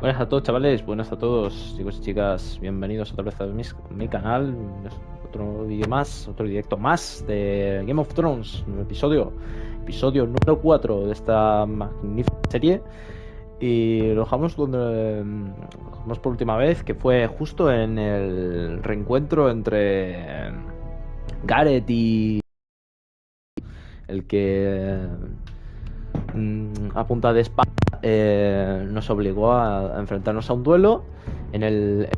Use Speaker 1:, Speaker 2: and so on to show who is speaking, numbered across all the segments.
Speaker 1: Buenas a todos, chavales, buenas a todos, chicos y chicas, bienvenidos otra vez a mi canal. Otro vídeo más, otro directo más de Game of Thrones, un episodio número 4 de esta magnífica serie. Y lo dejamos donde lo dejamos por última vez, que fue justo en el reencuentro entre Gareth y el que a punta de espada nos obligó a enfrentarnos a un duelo en el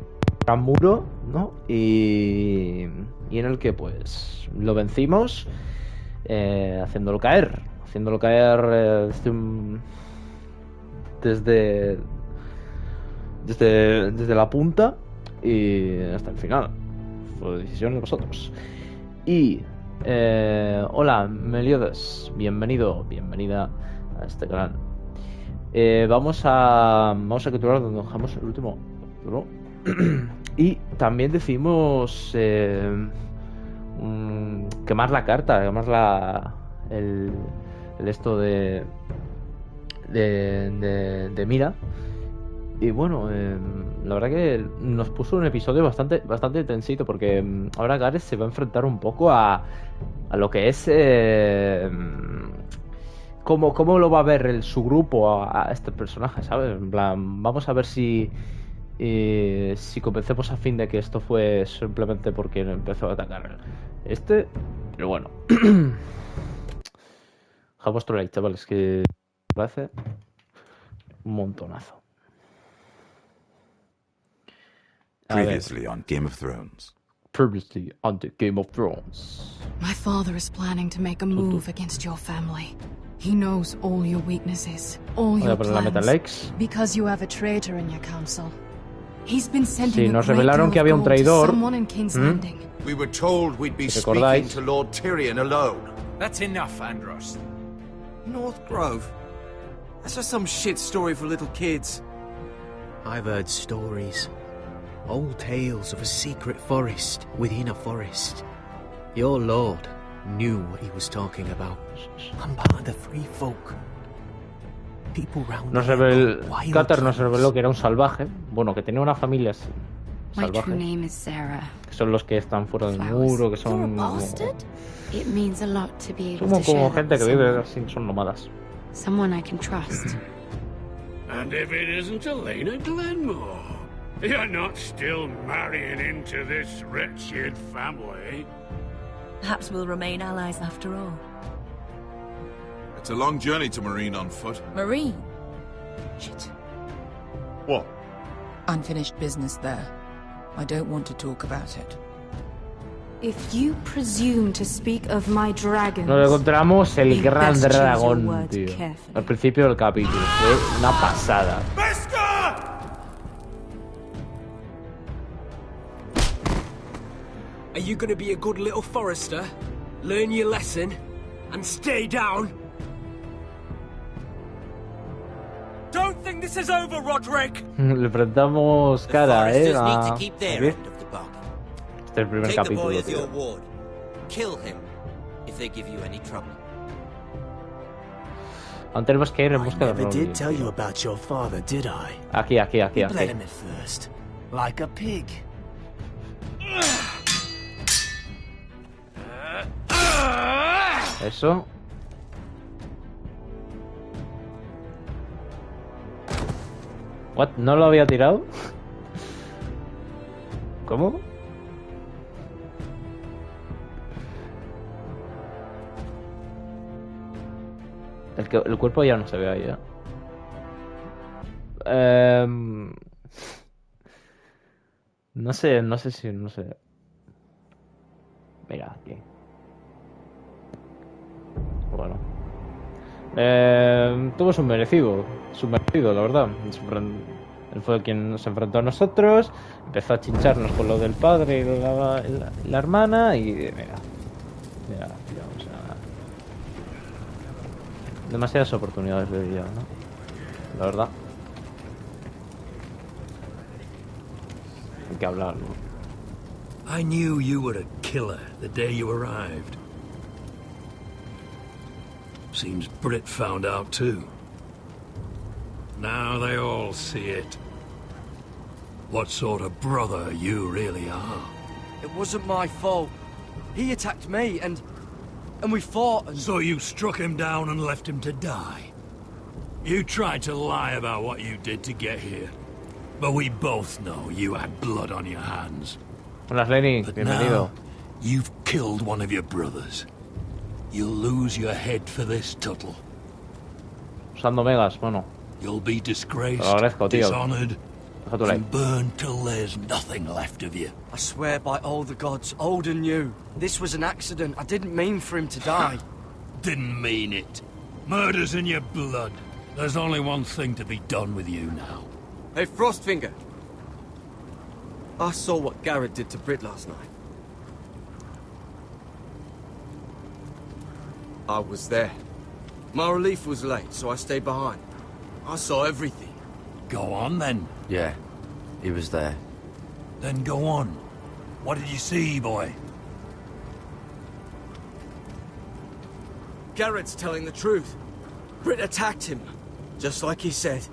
Speaker 1: gran muro, ¿no? Y en el que pues lo vencimos, haciéndolo caer desde la punta y hasta el final. Fue decisión de vosotros. Y hola Meliodas, bienvenida a este canal. Vamos a capturar donde dejamos el último capítulo. Y también decidimos quemar la carta, quemar el esto de Mira. Y bueno, la verdad que nos puso un episodio bastante tensito, porque ahora Gareth se va a enfrentar un poco a lo que es cómo lo va a ver su grupo a este personaje, ¿sabes? En plan, vamos a ver si convencemos a Finn de que esto fue simplemente porque empezó a atacar pero bueno. Deja vuestro like, chavales, que me parece un montonazo.
Speaker 2: Previously on Game of Thrones.
Speaker 3: My father is planning to make a move against your family. He knows all your weaknesses, all your plans, because you have a traitor in your council. He's been sending
Speaker 1: nos revelaron que había un traidor.
Speaker 2: We were told we'd be speaking to Lord Tyrion alone.
Speaker 4: That's enough, Andros.
Speaker 5: North Grove? That's just some shit story for little kids.
Speaker 6: I've heard stories. Old tales of a secret forest within a forest. Your lord knew what he was talking about. I'm part of the free folk. People round
Speaker 1: Cutter nos reveló que era un salvaje. Bueno, que tenía una familia salvaje. Que son los que están fuera del muro, que son como gente que vive así, son nómadas.
Speaker 3: Someone I can trust.
Speaker 7: And if it isn't Elena Glenmore, you're not still marrying into this wretched family.
Speaker 8: Perhaps we'll remain allies after all.
Speaker 2: It's a long journey to Marine on foot.
Speaker 8: Marine? Shit.
Speaker 2: What?
Speaker 8: Unfinished business there. I don't want to talk about it.
Speaker 3: If you presume to speak of my dragons,
Speaker 1: nos encontramos el gran dragón, tío. Al principio del capítulo. Fue una pasada.
Speaker 6: Are you gonna be a good little forester? Learn your lesson and stay down? Don't think this is over, Roderick.
Speaker 1: Le enfrentamos cara, Este es el primer capítulo, tío. Aún tenemos que ir en busca de Roderick. Aquí.
Speaker 6: Like a pig.
Speaker 1: Eso. What? ¿No lo había tirado? ¿Cómo? El cuerpo ya no se ve ahí, ¿eh? No sé. Mira, aquí. Bueno. Tuvo su merecido, la verdad. Él fue quien nos enfrentó a nosotros. Empezó a chincharnos con lo del padre y la hermana. Y mira, o sea, demasiadas oportunidades de día, ¿no? La verdad. Hay que hablar, ¿no?
Speaker 6: I knew you were a killer the day you arrived. Seems Britt found out too.
Speaker 7: Now they all see it. What sort of brother you really are.
Speaker 5: It wasn't my fault. He attacked me, and we fought, and...
Speaker 7: So you struck him down and left him to die? You tried to lie about what you did to get here. But we both know you had blood on your hands.
Speaker 1: Hola, Lenny. Bienvenido.
Speaker 7: Now, you've killed one of your brothers. You'll lose your head for this, Tuttle.
Speaker 1: Usando megas, bueno.
Speaker 7: You'll be disgraced,
Speaker 1: dishonored,
Speaker 7: and burned till there's nothing left of you.
Speaker 5: I swear by all the gods, old and new, this was an accident. I didn't mean for him to die.
Speaker 7: Didn't mean it. Murder's in your blood. There's only one thing to be done with you now.
Speaker 5: Hey, Frostfinger. I saw what Garrett did to Britt last night. I was there. My relief was late, so I stayed behind. I saw everything.
Speaker 7: Go on, then.
Speaker 4: Yeah, he was there.
Speaker 7: Then go on. What did you see, boy?
Speaker 5: Garrett's telling the truth. Britt attacked him. Just like he said.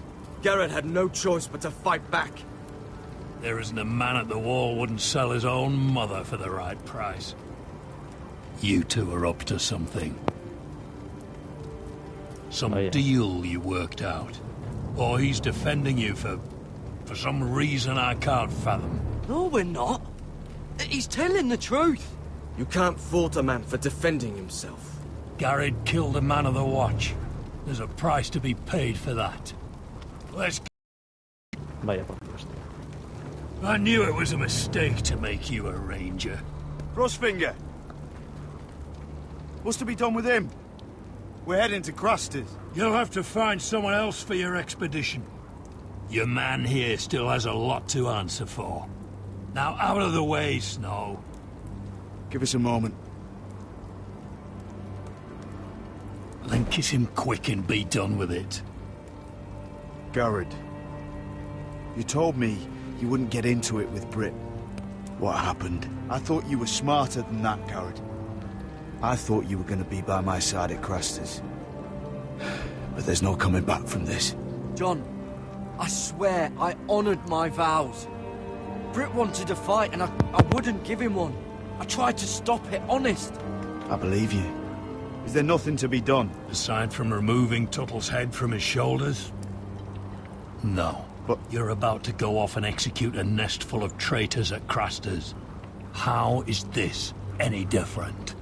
Speaker 5: Garrett had no choice but to fight back.
Speaker 7: There isn't a man at the wall wouldn't sell his own mother for the right price. You two are up to something. Some deal you worked out. Or he's defending you for some reason I can't fathom.
Speaker 5: No, we're not. He's telling the truth. You can't fault a man for defending himself.
Speaker 7: Garrett killed a man of the watch. There's a price to be paid for that. Let's...
Speaker 1: Vaya por Dios.
Speaker 7: I knew it was a mistake to make you a ranger.
Speaker 9: Frostfinger. What's to be done with him? We're heading to Cruster's.
Speaker 7: You'll have to find someone else for your expedition. Your man here still has a lot to answer for. Now out of the way, Snow.
Speaker 9: Give us a moment.
Speaker 7: Then kiss him quick and be done with it.
Speaker 9: Garrett, you told me you wouldn't get into it with Britt. What happened? I thought you were smarter than that, Garrett. I thought you were going to be by my side at Cruster's. But there's no coming back from this.
Speaker 5: John, I swear I honored my vows. Britt wanted to fight and I wouldn't give him one. I tried to stop it, honest.
Speaker 9: I believe you. Is there nothing to be done?
Speaker 7: Aside from removing Tuttle's head from his shoulders? No.
Speaker 9: But
Speaker 7: you're about to go off and execute a nest full of traitors at Cruster's. How is this any different?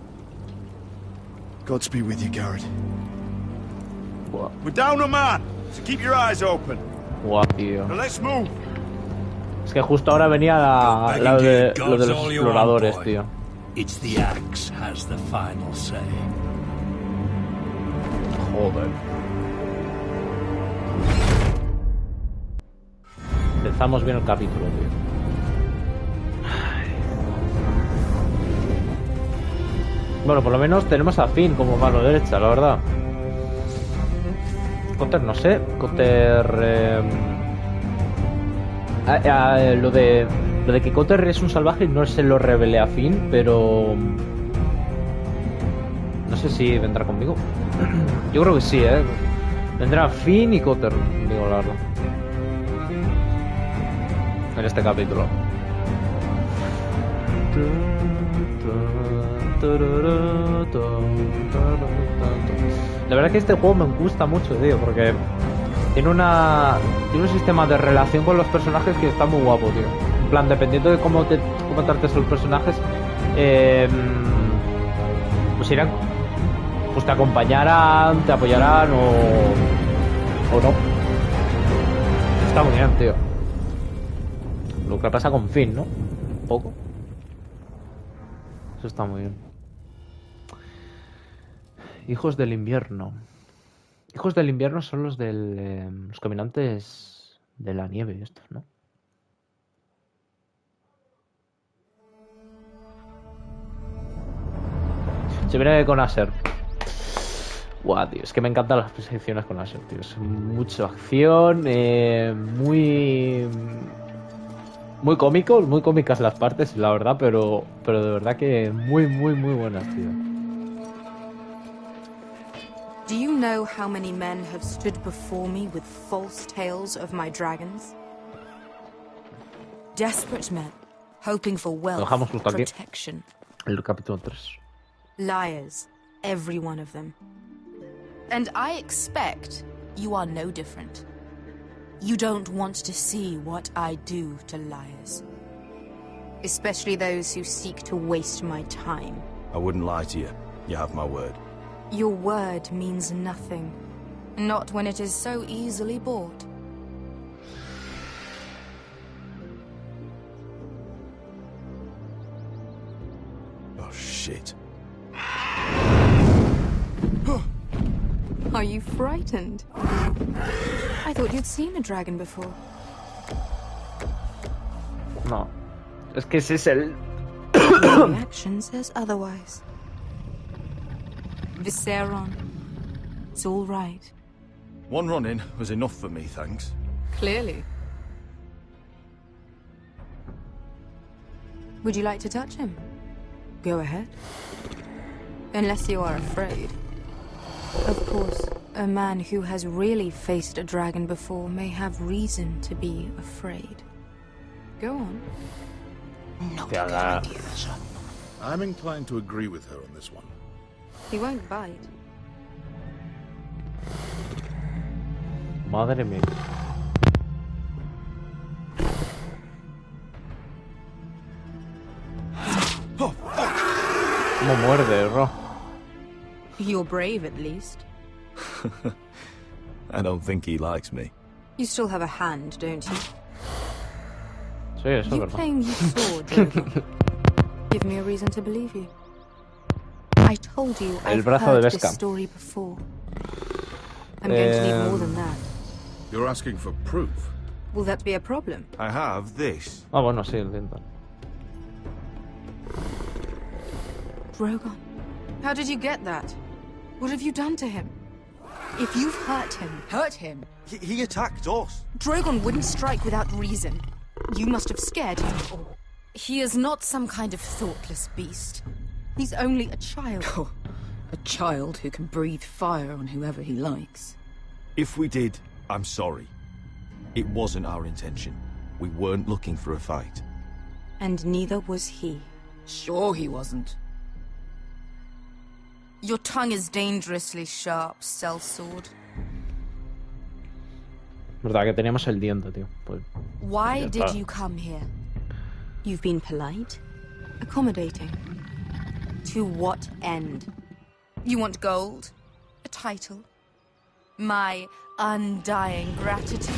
Speaker 9: Godspeed with you, Garrett.
Speaker 1: What?
Speaker 9: We're down a man, so keep your eyes open.
Speaker 1: Guau, tío.
Speaker 9: Now let's move.
Speaker 1: Es que justo ahora venía lo de los exploradores, tío.
Speaker 7: It's the axe has the final say.
Speaker 1: Joder. Empezamos bien el capítulo, tío. Bueno, por lo menos tenemos a Finn como mano derecha, la verdad. Cotter no sé. Cotter... lo de que Cotter es un salvaje no se lo revelé a Finn, pero... No sé si vendrá conmigo. Yo creo que sí, Vendrá Finn y Cotter, digo la verdad. En este capítulo. La verdad que este juego me gusta mucho, tío, porque tiene un sistema de relación con los personajes que está muy guapo, tío. En plan, dependiendo de cómo trates a los personajes, pues irán, pues te acompañarán, te apoyarán o no. Está muy bien, tío. Lo que pasa con Finn, ¿no? Un poco. Eso está muy bien. Hijos del invierno. Hijos del invierno son los los caminantes de la nieve, estos, ¿no? Se viene con Asher. Guau, tío, es que me encantan las persecuciones con Asher, tío. Es mucha acción, muy cómico, muy cómicas las partes, la verdad, pero de verdad que muy buenas, tío.
Speaker 3: Do you know how many men have stood before me with false tales of my dragons? Desperate men, hoping for wealth, protection.
Speaker 1: El capítulo 3.
Speaker 3: Liars, every one of them. And I expect you are no different. You don't want to see what I do to liars. Especially those who seek to waste my time.
Speaker 10: I wouldn't lie to you. You have my word.
Speaker 3: Your word means nothing. Not when it is so easily bought.
Speaker 10: Oh, shit.
Speaker 3: Are you frightened? I thought you'd seen a dragon before.
Speaker 1: No. Es que ese es el...
Speaker 3: The reaction says otherwise. Viseron. It's all right.
Speaker 10: One run-in was enough for me, thanks.
Speaker 3: Clearly. Would you like to touch him? Go ahead. Unless you are afraid. Of course, a man who has really faced a dragon before may have reason to be afraid. Go on.
Speaker 8: No,
Speaker 11: I'm inclined to agree with her on this one.
Speaker 3: He won't bite.
Speaker 1: Madre mía.
Speaker 10: Oh, fuck!
Speaker 1: Como muerde, Ro.
Speaker 3: You're brave, at least.
Speaker 10: I don't think he likes me.
Speaker 3: You still have a hand, don't you?
Speaker 1: Sí, eso es
Speaker 3: You
Speaker 1: verdad.
Speaker 3: claim you saw Drogon. Give me a reason to believe you. I told you I've heard this story before. I'm going to need more than that.
Speaker 11: You're asking for proof?
Speaker 3: Will that be a problem?
Speaker 10: I have this.
Speaker 1: Ah, bueno, sí, el viento.
Speaker 3: Drogon, how did you get that? What have you done to him? If you've hurt him...
Speaker 10: He attacked us.
Speaker 3: Drogon wouldn't strike without reason. You must have scared him. Or he is not some kind of thoughtless beast. He's only a child.
Speaker 8: Oh, a child who can breathe fire on whoever he likes.
Speaker 10: If we did, I'm sorry. It wasn't our intention. We weren't looking for a fight.
Speaker 3: And neither was he.
Speaker 8: Sure he wasn't.
Speaker 3: Your tongue is dangerously sharp, sellsword.
Speaker 1: Verdad que teníamos el diente, tío. Pues,
Speaker 3: why did you come here? You've been polite, accommodating. To what end? You want gold? A title? My undying gratitude?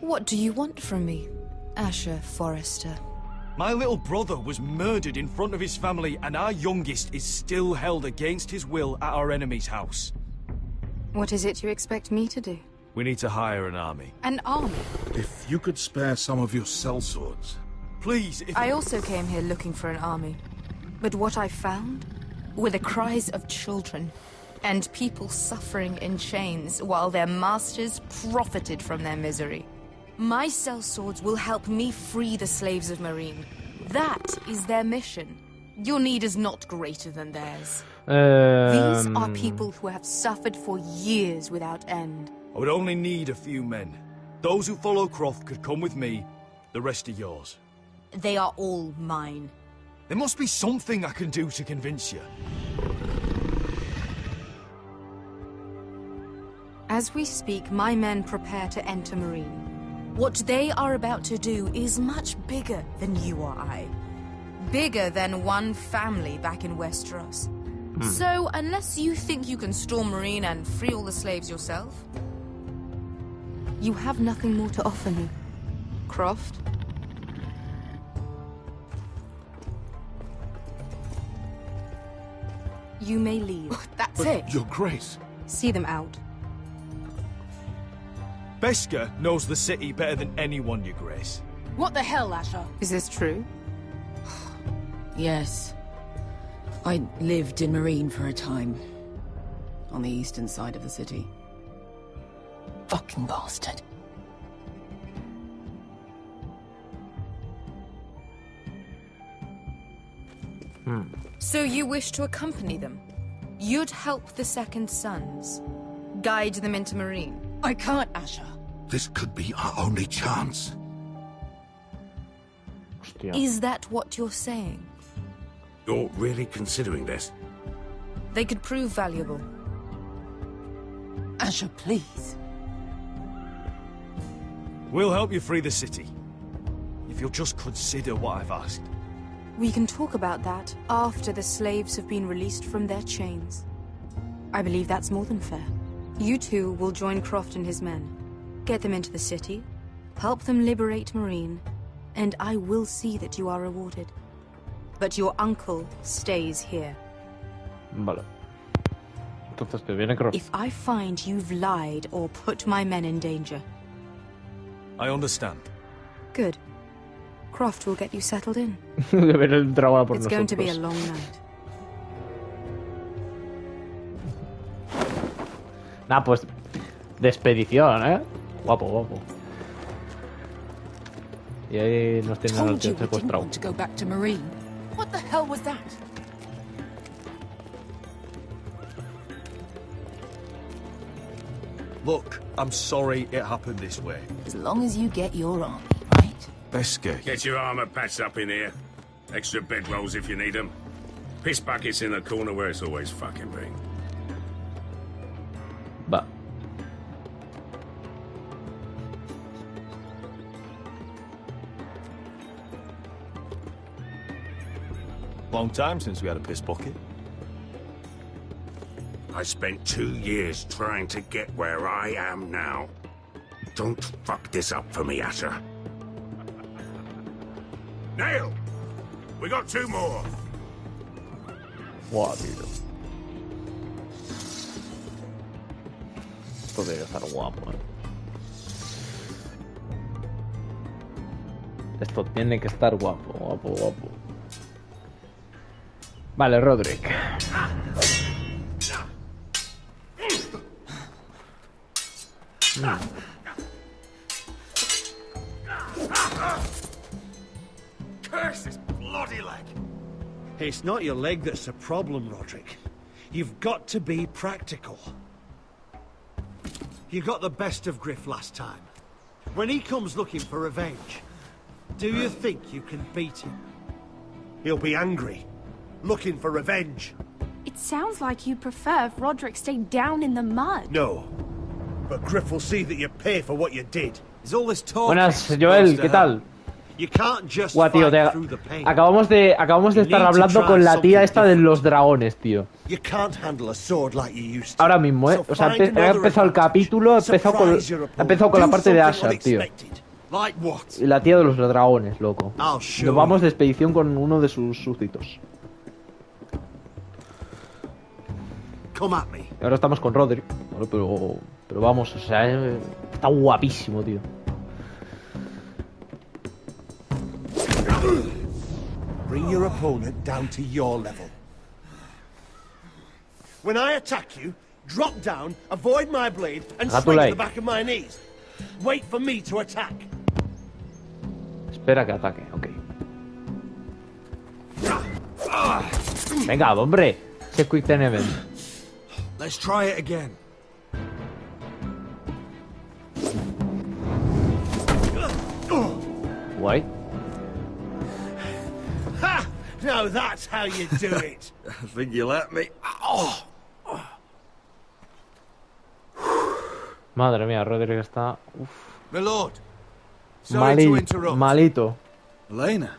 Speaker 3: What do you want from me, Asher Forrester?
Speaker 10: My little brother was murdered in front of his family, and our youngest is still held against his will at our enemy's house.
Speaker 3: What is it you expect me to do?
Speaker 10: We need to hire an army.
Speaker 3: An army?
Speaker 11: If you could spare some of your sellswords.
Speaker 10: Please,
Speaker 3: I also came here looking for an army. But what I found were the cries of children and people suffering in chains while their masters profited from their misery. My sellswords will help me free the slaves of Meereen. That is their mission. Your need is not greater than theirs. These are people who have suffered for years without end.
Speaker 10: I would only need a few men. Those who follow Croft could come with me. The rest are yours.
Speaker 3: They are all mine.
Speaker 10: There must be something I can do to convince you.
Speaker 3: As we speak, my men prepare to enter Meereen. What they are about to do is much bigger than you or I. Bigger than one family back in Westeros. So, unless you think you can storm Meereen and free all the slaves yourself, you have nothing more to offer me, Croft. You may leave.
Speaker 8: That's
Speaker 11: But
Speaker 8: it.
Speaker 11: Your Grace.
Speaker 3: See them out.
Speaker 10: Beskar knows the city better than anyone, Your Grace.
Speaker 8: What the hell, Asher?
Speaker 3: Is this true?
Speaker 8: Yes. I lived in Meereen for a time. On the eastern side of the city. Fucking bastard.
Speaker 3: So you wish to accompany them? You'd help the Second Sons. Guide them into Marine.
Speaker 8: I can't, Asher.
Speaker 2: This could be our only chance.
Speaker 1: Hostia.
Speaker 3: Is that what you're saying?
Speaker 2: You're really considering this?
Speaker 3: They could prove valuable.
Speaker 8: Asher, please.
Speaker 10: We'll help you free the city. If you'll just consider what I've asked.
Speaker 3: We can talk about that after the slaves have been released from their chains. I believe that's more than fair. You two will join Croft and his men. Get them into the city, help them liberate Marine, and I will see that you are rewarded. But your uncle stays here.
Speaker 1: Vale. Entonces te viene Croft.
Speaker 3: If I find you've lied or put my men in danger.
Speaker 10: I understand.
Speaker 3: Good. Croft will get you settled in.
Speaker 1: It's
Speaker 3: going to be a long night.
Speaker 1: Nah, pues de expedición, ¿eh? Guapo, guapo. Y ahí nos tienen al tío secuestrado.
Speaker 8: To go back to Marine. What the hell was that?
Speaker 10: Look, I'm sorry it happened this way.
Speaker 8: As long as you get your army, right?
Speaker 11: Beskay.
Speaker 7: Get your armor patched up in here. Extra bedrolls if you need them. Piss buckets in the corner where it's always fucking been.
Speaker 1: Va.
Speaker 10: Long time since we had a piss bucket.
Speaker 7: I spent 2 years trying to get where I am now. Don't fuck this up for me, Asher. Nail! We got 2 more!
Speaker 1: Guau, tío. Esto debe estar guapo, Esto tiene que estar guapo, guapo, guapo. Vale, Roderick.
Speaker 10: Curse this bloody leg!
Speaker 12: It's not your leg that's the problem, Roderick. You've got to be practical. You got the best of Griff last time. When he comes looking for revenge, do you think you can beat him? He'll be angry, looking for revenge.
Speaker 13: It sounds like you prefer if Roderick stayed down in the mud.
Speaker 12: No, but Griff will see that you pay for what you did.
Speaker 10: Is all this talk?
Speaker 1: Buenas, Joel, ¿qué tal?
Speaker 12: You can't just
Speaker 1: Guau, tío,
Speaker 12: fight through the pain.
Speaker 1: acabamos de estar hablando con la tía esta de los dragones, tío.
Speaker 12: You can't handle a sword like you used to.
Speaker 1: Ahora mismo, O sea, he empezado el capítulo, he empezado con la parte de Asher, tío. Y la tía de los dragones, loco. Nos vamos de expedición con uno de sus súbditos. Y ahora estamos con Roderick. Bueno, pero vamos, o sea, está guapísimo, tío.
Speaker 12: Bring your opponent down to your level. When I attack you, drop down, avoid my blade, and swing at the back of my knees. Wait for me to attack.
Speaker 1: Espera que ataque, ok. Venga, hombre. Ese quick time event.
Speaker 10: Let's try it again.
Speaker 1: Guay.
Speaker 12: Ha! Now that's how you do it.
Speaker 10: I think you let me. Oh.
Speaker 1: Madre mía, Roderick está... Uf.
Speaker 2: My lord, sorry to interrupt.
Speaker 1: Malito.
Speaker 11: Elena.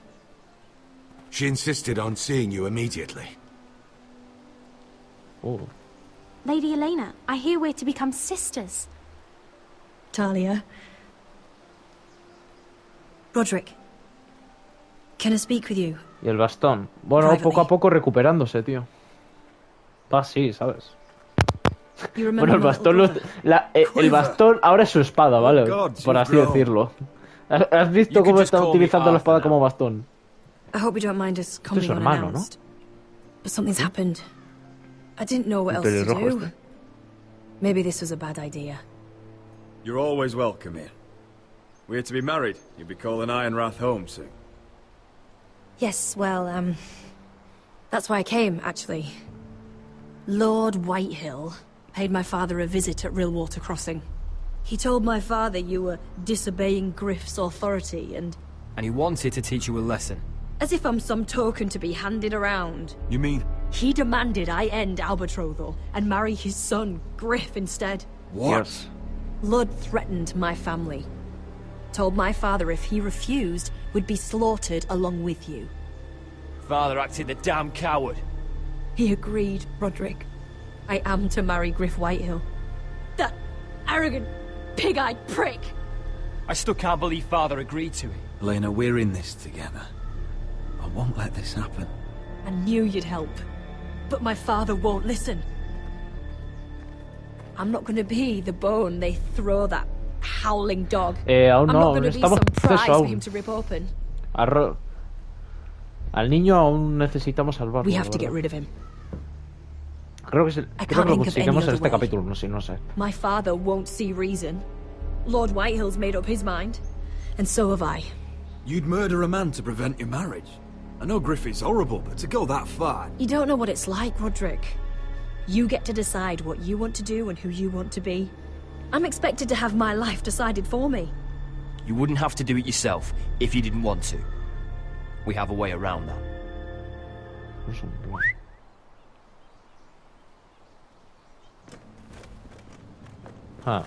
Speaker 2: She insisted on seeing you immediately.
Speaker 1: Oh.
Speaker 13: Lady Elena, I hear we're to become sisters.
Speaker 14: Talia. Roderick. Can I speak with you?
Speaker 1: Y el bastón. Bueno, poco a poco recuperándose, tío. Va así, ¿sabes? Bueno, el bastón, el bastón ahora es su espada, ¿vale? Por así decirlo. ¿Has visto cómo está utilizando la espada como bastón?
Speaker 14: I hope you don't mind us coming unannounced. But something's happened. I didn't know what else to do. Maybe this was a bad idea.
Speaker 15: You're always welcome here. We're to be married. You'll be calling Ironrath home soon.
Speaker 14: Yes, well, that's why I came, actually. Lord Whitehill paid my father a visit at Rillwater Crossing. He told my father you were disobeying Griff's authority and
Speaker 5: he wanted to teach you a lesson.
Speaker 14: As if I'm some token to be handed around.
Speaker 5: You mean?
Speaker 14: He demanded I end our betrothal and marry his son, Griff, instead.
Speaker 5: What?
Speaker 1: Yes.
Speaker 14: Lord threatened my family. Told my father if he refused, we'd be slaughtered along with you.
Speaker 5: Father acted the damn coward.
Speaker 14: He agreed, Roderick. I am to marry Griff Whitehill. That arrogant, pig-eyed prick!
Speaker 5: I still can't believe Father agreed to it.
Speaker 4: Elena, we're in this together. I won't let this happen.
Speaker 14: I knew you'd help, but my father won't listen. I'm not going to be the bone they throw that howling dog.
Speaker 1: Aún
Speaker 14: I'm
Speaker 1: no,
Speaker 14: not going to be some prize for
Speaker 1: aún.
Speaker 14: him to rip open.
Speaker 1: Al niño aún necesitamos salvarlo.
Speaker 14: We have to get rid of him.
Speaker 1: Creo que lo conseguimos en este capítulo, no sé.
Speaker 14: My father won't see reason. Lord Whitehill's made up his mind, and so have I.
Speaker 15: You'd murder a man to prevent your marriage? I know Griffith's horrible, but to go that far...
Speaker 14: You don't know what it's like, Roderick. You get to decide what you want to do and who you want to be. I'm expected to have my life decided for me.
Speaker 5: You wouldn't have to do it yourself if you didn't want to. We have a way around that.
Speaker 1: Ah.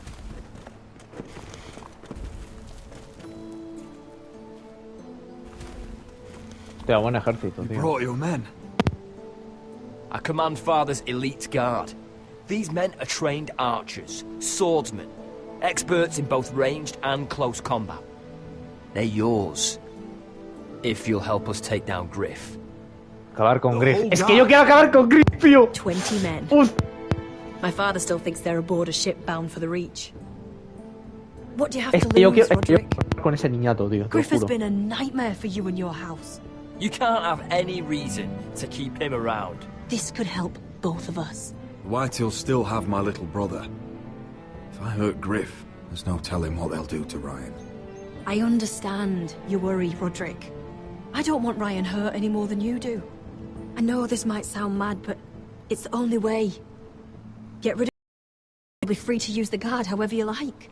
Speaker 1: Hostia, buen ejército, tío.
Speaker 15: Brought your men.
Speaker 5: I command Father's elite guard. These men are trained archers, swordsmen, experts in both ranged and close combat. They're yours. If you'll help us take down Griff.
Speaker 1: Acabar con Griff. Es que yo quiero acabar con Griff, tío.
Speaker 14: 20 men. My father still thinks they're aboard a ship bound for the Reach. What do you have to lose, Roderick?
Speaker 1: Con ese niñato, tío.
Speaker 14: Griff has been a nightmare for you and your house.
Speaker 5: You can't have any reason to keep him around.
Speaker 14: This could help both of us.
Speaker 15: The Whitehills still have my little brother. If I hurt Griff, there's no telling what they'll do to Ryan.
Speaker 14: I understand your worry, Roderick. I don't want Ryan hurt any more than you do. I know this might sound mad, but it's the only way. Get rid of him. You'll be free to use the guard however you like.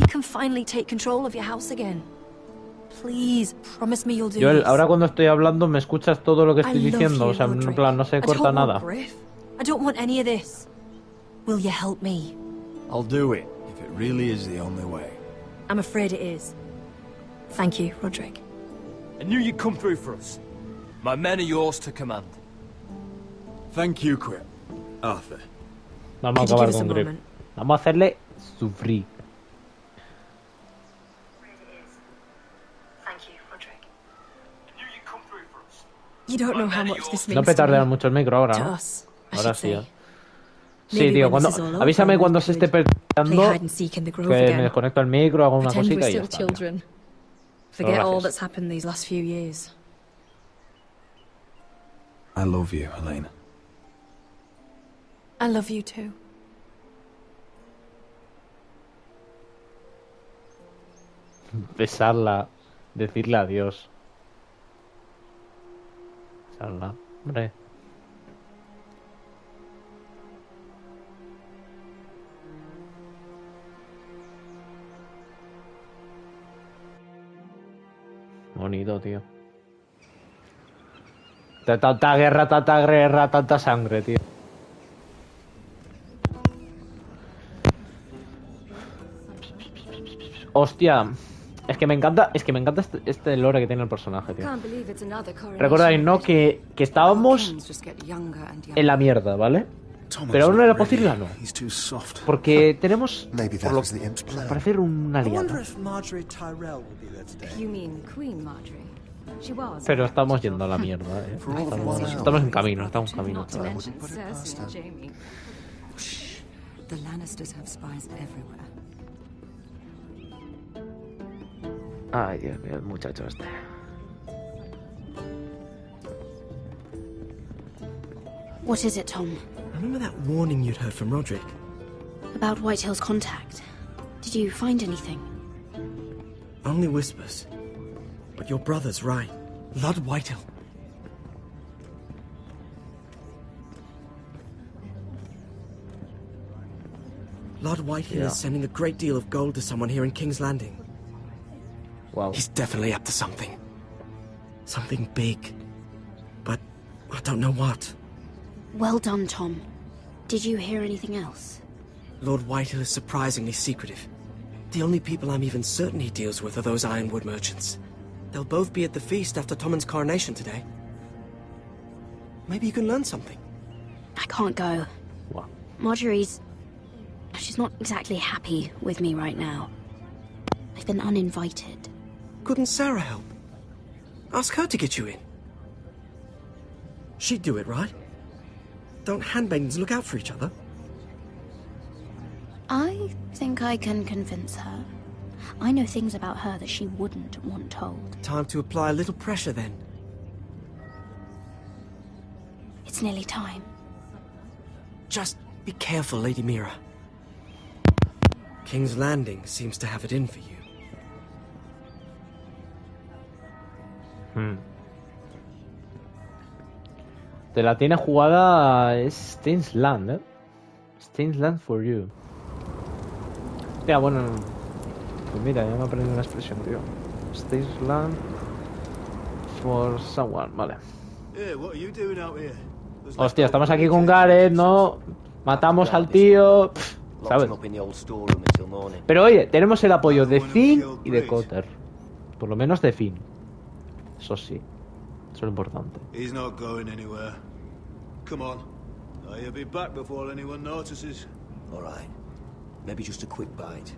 Speaker 14: You can finally take control of your house again. Please, promise me you'll do
Speaker 1: Joel,
Speaker 14: this.
Speaker 1: ahora cuando estoy hablando me escuchas todo lo que estoy diciendo, o sea, en plan no se corta nada.
Speaker 14: I don't want any of this. Will you help me?
Speaker 15: I'll do it, if it really is the only way.
Speaker 14: I'm afraid it is. Thank you, Roderick.
Speaker 5: I knew you'd come through for us. My men are yours to command.
Speaker 15: Thank you, Quip. Arthur.
Speaker 1: Vamos a acabar con Griff. Vamos a hacerle sufrir.
Speaker 14: You don't know how much this means.
Speaker 1: No petardean mucho el micro ahora, ¿no? Ahora sí. Sí, tío, cuando avísame cuando se esté petardeando, que me desconecto el micro, hago una cosita y ya está.
Speaker 14: Forget all that's happened these last few years.
Speaker 15: I love you, Elena.
Speaker 14: I love you too.
Speaker 1: Besarla, decirle adiós. Besarla, hombre. Bonito, tío. Tanta guerra, tanta sangre, tío. Hostia, es que me encanta este lore que tiene el personaje, tío. Recordáis, ¿no? Que estábamos en la mierda, ¿vale? Pero aún no era posible, no. Porque tenemos, por lo que parece, una aliada. Pero estamos yendo a la mierda, ¿eh? Estamos en camino, Ay, Dios mío, el muchacho este.
Speaker 16: What is it, Tom?
Speaker 6: Remember that warning you'd heard from Roderick?
Speaker 16: About Whitehill's contact. Did you find anything?
Speaker 6: Only whispers. But your brother's right. Lord Whitehill. Lord Whitehill is sending a great deal of gold to someone here in King's Landing.
Speaker 1: Wow.
Speaker 6: He's definitely up to something. Something big. But I don't know what.
Speaker 16: Well done, Tom. Did you hear anything else?
Speaker 6: Lord Whitehill is surprisingly secretive. The only people I'm even certain he deals with are those ironwood merchants. They'll both be at the feast after Tommen's coronation today. Maybe you can learn something.
Speaker 16: I can't go.
Speaker 1: What?
Speaker 16: She's not exactly happy with me right now. I've been uninvited.
Speaker 6: Couldn't Sarah help? Ask her to get you in. She'd do it, right? Don't handmaidens look out for each other?
Speaker 16: I think I can convince her. I know things about her that she wouldn't want told.
Speaker 6: Time to apply a little pressure then.
Speaker 16: It's nearly time.
Speaker 6: Just be careful, Lady Mira. King's Landing seems to have it in for you.
Speaker 1: Te la tiene jugada Stains Land, ¿eh? Stains Land for you. Ya, bueno. Pues mira, ya me he aprendido una expresión, tío. Stains Land for someone, vale. Hostia, estamos aquí con Gareth, ¿no? Matamos al tío. ¿Sabes? Pero oye, tenemos el apoyo de Finn y de Cotter. Por lo menos de Finn. Eso sí. Eso es lo importante.
Speaker 9: He's not going anywhere. Come on. I'll be back before anyone notices.
Speaker 5: All right. Maybe just a quick bite.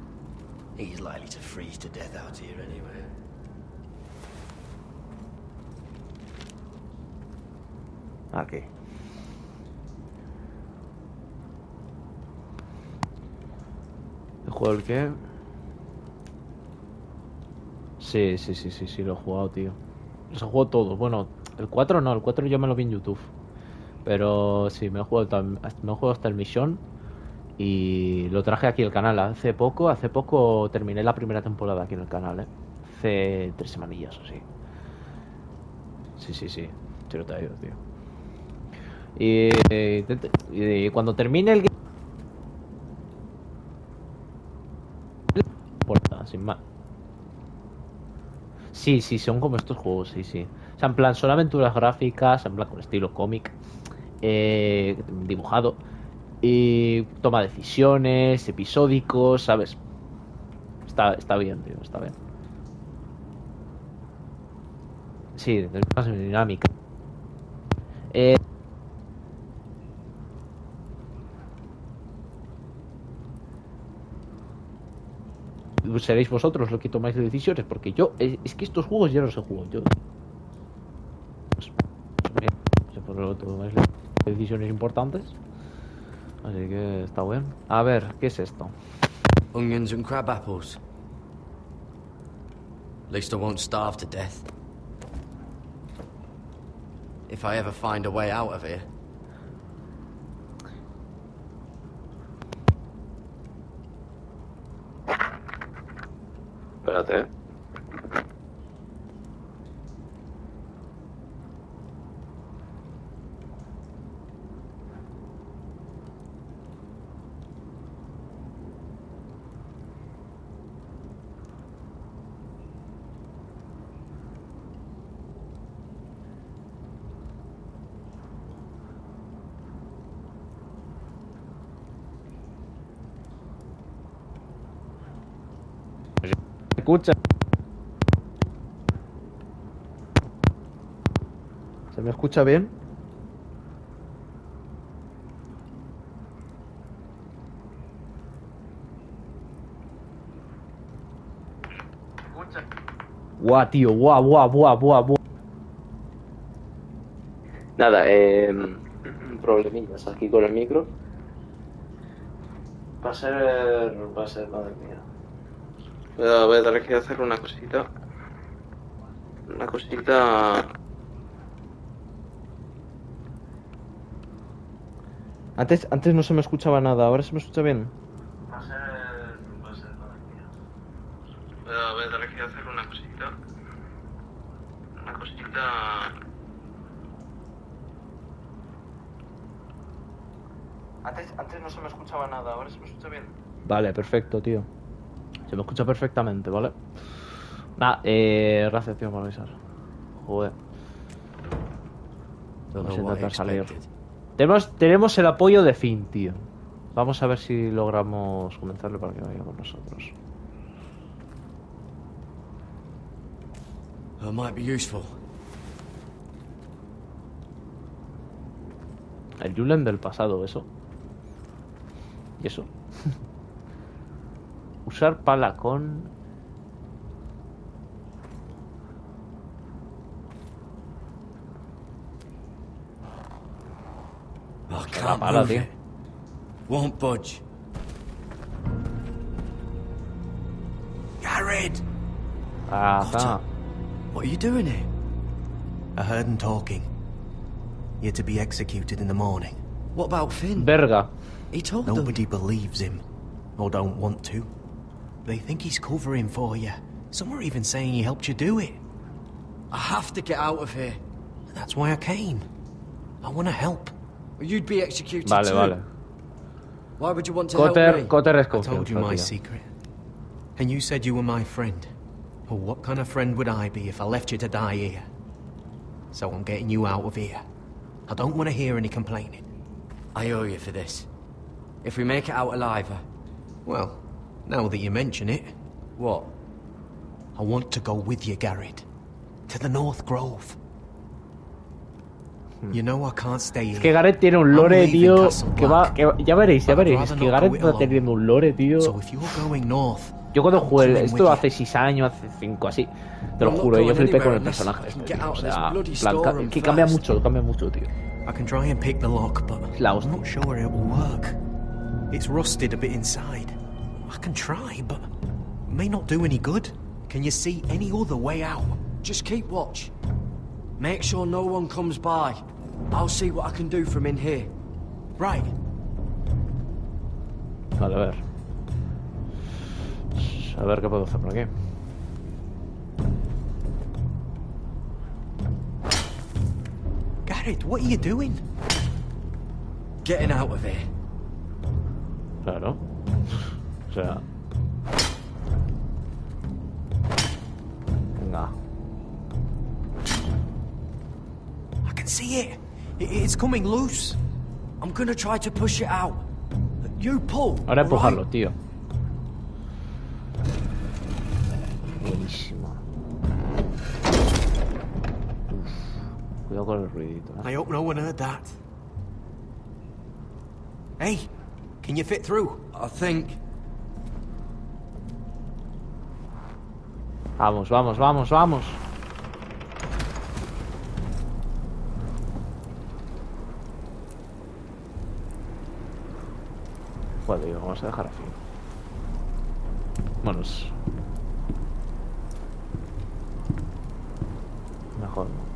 Speaker 5: He's likely to freeze to death out here anyway.
Speaker 1: Aquí. ¿El juego el qué? Sí, lo he jugado, tío. Los he jugado todos. Bueno, el 4 no, el 4 yo me lo vi en YouTube. Pero sí, me he jugado hasta el Mission. Y lo traje aquí al canal hace poco terminé la primera temporada aquí en el canal, hace 3 semanillas o así. Sí lo traigo, tío. Y cuando termine el importa, sin más. Sí, son como estos juegos, sí. O sea, en plan, son aventuras gráficas, en plan con estilo cómic, dibujado. Y toma decisiones, episódicos, ¿sabes? Está bien, tío, está bien. Sí, es más dinámica. Seréis vosotros los que tomáis decisiones, porque yo es que estos juegos ya los he jugado yo. Por lo tanto, tomáis decisiones importantes. Así que está bien. A ver, ¿qué es esto?
Speaker 5: Onions and crab apples. At least I won't starve to death. If I ever find a way out of here.
Speaker 1: Espérate. Escucha. ¿Se me escucha bien? Guau, tío, guau. Nada, problemillas aquí con el micro. Va a ser, madre mía. Voy a tener que hacer una cosita. Antes no se me escuchaba nada, ahora se me escucha bien. Va a ser, madre mía. Voy a tener que hacer una cosita. Antes no se me escuchaba nada, ahora se me escucha bien. Vale, perfecto, tío. Se me escucha perfectamente, ¿vale? Nada, recepción para avisar. Joder. Vamos a intentar salir. Tenemos el apoyo de Finn, tío. Vamos a ver si logramos convencerle para que vaya con nosotros.
Speaker 5: That might be useful.
Speaker 1: El Julen del pasado, eso. ¿Y eso? Usar pala con...
Speaker 5: Oh,
Speaker 1: la pala, tío.
Speaker 5: Won't budge.
Speaker 6: Garrett!
Speaker 1: Ah, está.
Speaker 6: What are you doing here? I heard him talking. You're to be executed in the morning.
Speaker 5: What about Finn?
Speaker 1: Verga.
Speaker 5: He told them.
Speaker 6: Nobody believes him. Or don't want to. They think he's covering for you. Some are even saying he helped you do it.
Speaker 5: I have to get out of here.
Speaker 6: That's why I came. I want to help.
Speaker 5: You'd be executed
Speaker 1: vale,
Speaker 5: too.
Speaker 1: Vale.
Speaker 5: Why would you want to help me?
Speaker 1: Cotter es
Speaker 6: I told you my secret. And you said you were my friend. Well, what kind of friend would I be if I left you to die here? So I'm getting you out of here. I don't want to hear any complaining.
Speaker 5: I owe you for this. If we make it out alive...
Speaker 6: Well, now that you mention it...
Speaker 5: What?
Speaker 6: I want to go with you, Garrett. To the North Grove. You know I can't stay here.
Speaker 1: Es que Garrett tiene un lore, tío, que va... ya veréis. Es que Garrett va teniendo un lore, tío...
Speaker 6: So if you're going north,
Speaker 1: yo cuando jugué esto hace 6 años, hace 5 así, te lo juro, yo flipé con el personaje este, tío. O sea, que cambia mucho, tío.
Speaker 6: I can try and pick the lock, but I'm not sure it will work. It's rusted a bit inside. I can try, but it may not do any good. Can you see any other way out?
Speaker 5: Just keep watch. Make sure no one comes by. I'll see what I can do from in here.
Speaker 6: Right.
Speaker 1: Vale, a ver qué puedo hacer por aquí.
Speaker 6: Garrett, what are you doing?
Speaker 5: Getting out of here.
Speaker 1: Claro. O sea... Venga.
Speaker 6: I can see it. It's coming loose.
Speaker 5: I'm gonna try to push it out. You pull.
Speaker 1: Ahora empujarlo, tío. Buenísimo. Uf, cuidado con el ruidito, ¿eh?
Speaker 6: I hope no one heard that. Hey, can you fit through?
Speaker 5: I think.
Speaker 1: Vamos. Joder, digo, vamos a dejar así. Bueno, es... mejor no.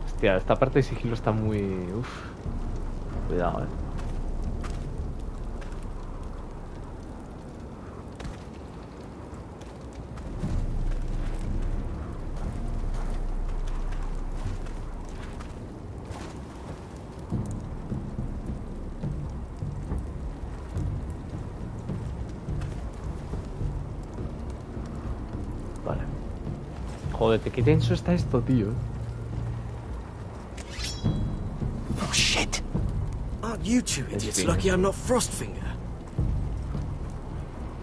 Speaker 1: Hostia, esta parte de sigilo está muy... Uf. Cuidado, Vale. Joder, qué tenso está esto, tío.
Speaker 12: Oh shit! Aren't you two idiots lucky I'm not Frostfinger?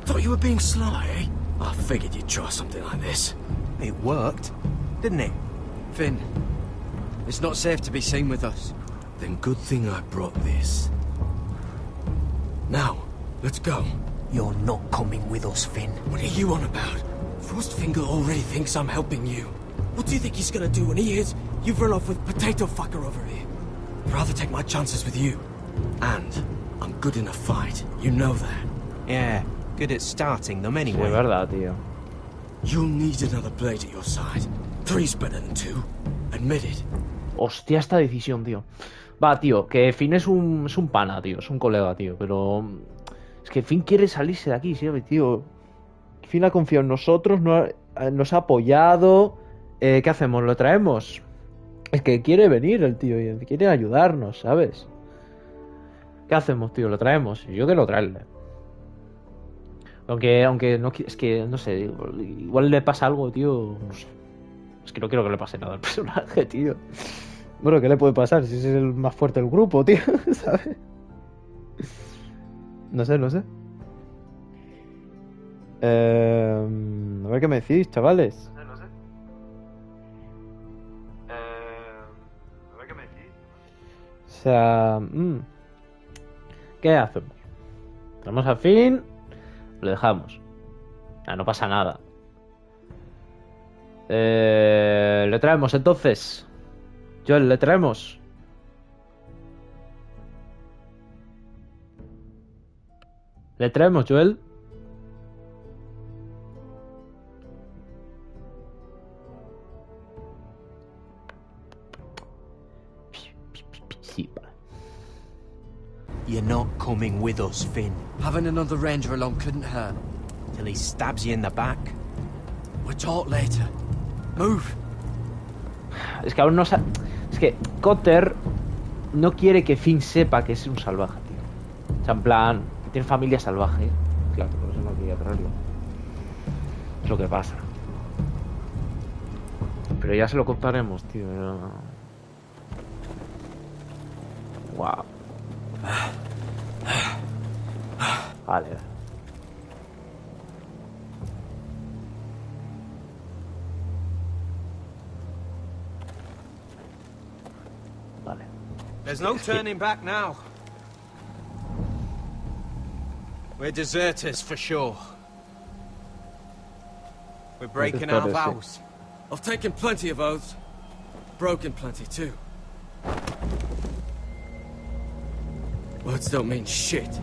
Speaker 12: Thought you were being sly, eh? I figured you'd try something like this.
Speaker 6: It worked, didn't it?
Speaker 5: Finn, it's not safe to be seen with us.
Speaker 12: Then good thing I brought this. Now, let's go.
Speaker 6: You're not coming with us, Finn.
Speaker 12: What are you on about? Frostfinger already thinks I'm helping you. What do you think he's gonna do when he hears you've run off with Potato Fucker over here? I'd rather take my chances with you. And I'm good in a fight. You know that.
Speaker 6: Yeah, good at starting them anyway.
Speaker 1: Sí, es verdad, tío.
Speaker 12: You'll need another blade at your side. 3's better than 2. Admit it.
Speaker 1: Hostia, esta decisión, tío. Va, tío, que Finn es un pana, tío. Es un colega, tío. Pero... Es que Finn quiere salirse de aquí, ¿sí? Tío. Finn ha confiado en nosotros, nos ha apoyado. ¿Qué hacemos? ¿Lo traemos? Es que quiere venir el tío y quiere ayudarnos, ¿sabes? ¿Qué hacemos, tío? ¿Lo traemos? Yo quiero traerle. Aunque no, es que no sé, igual le pasa algo, tío. No sé. Es que no quiero que le pase nada al personaje, tío. Bueno, ¿qué le puede pasar si es el más fuerte del grupo, tío? ¿Sabes? No sé. A ver qué me decís, chavales. No sé. A ver qué me decís. O sea, ¿qué hacemos? ¿Tenemos a Finn? Lo dejamos. No pasa nada. Le traemos entonces. Joel, le traemos. ¿Le traemos, Joel? Sí, vale.
Speaker 6: You're not coming with us, Finn.
Speaker 5: Having another ranger along couldn't hurt.
Speaker 6: Till he stabs you in the back.
Speaker 5: We'll talk later. Move.
Speaker 1: Es que aún no sabe. Es que Cotter no quiere que Finn sepa que es un salvaje, tío. O sea, en plan, que tiene familia salvaje. Claro, por eso no quería traerlo. Es lo que pasa. Pero ya se lo contaremos, tío. Wow. Vale. Vale.
Speaker 12: There's no turning back now. We're deserters for sure. We're breaking our vows.
Speaker 10: I've taken plenty of oaths. Broken plenty too. Words don't mean shit.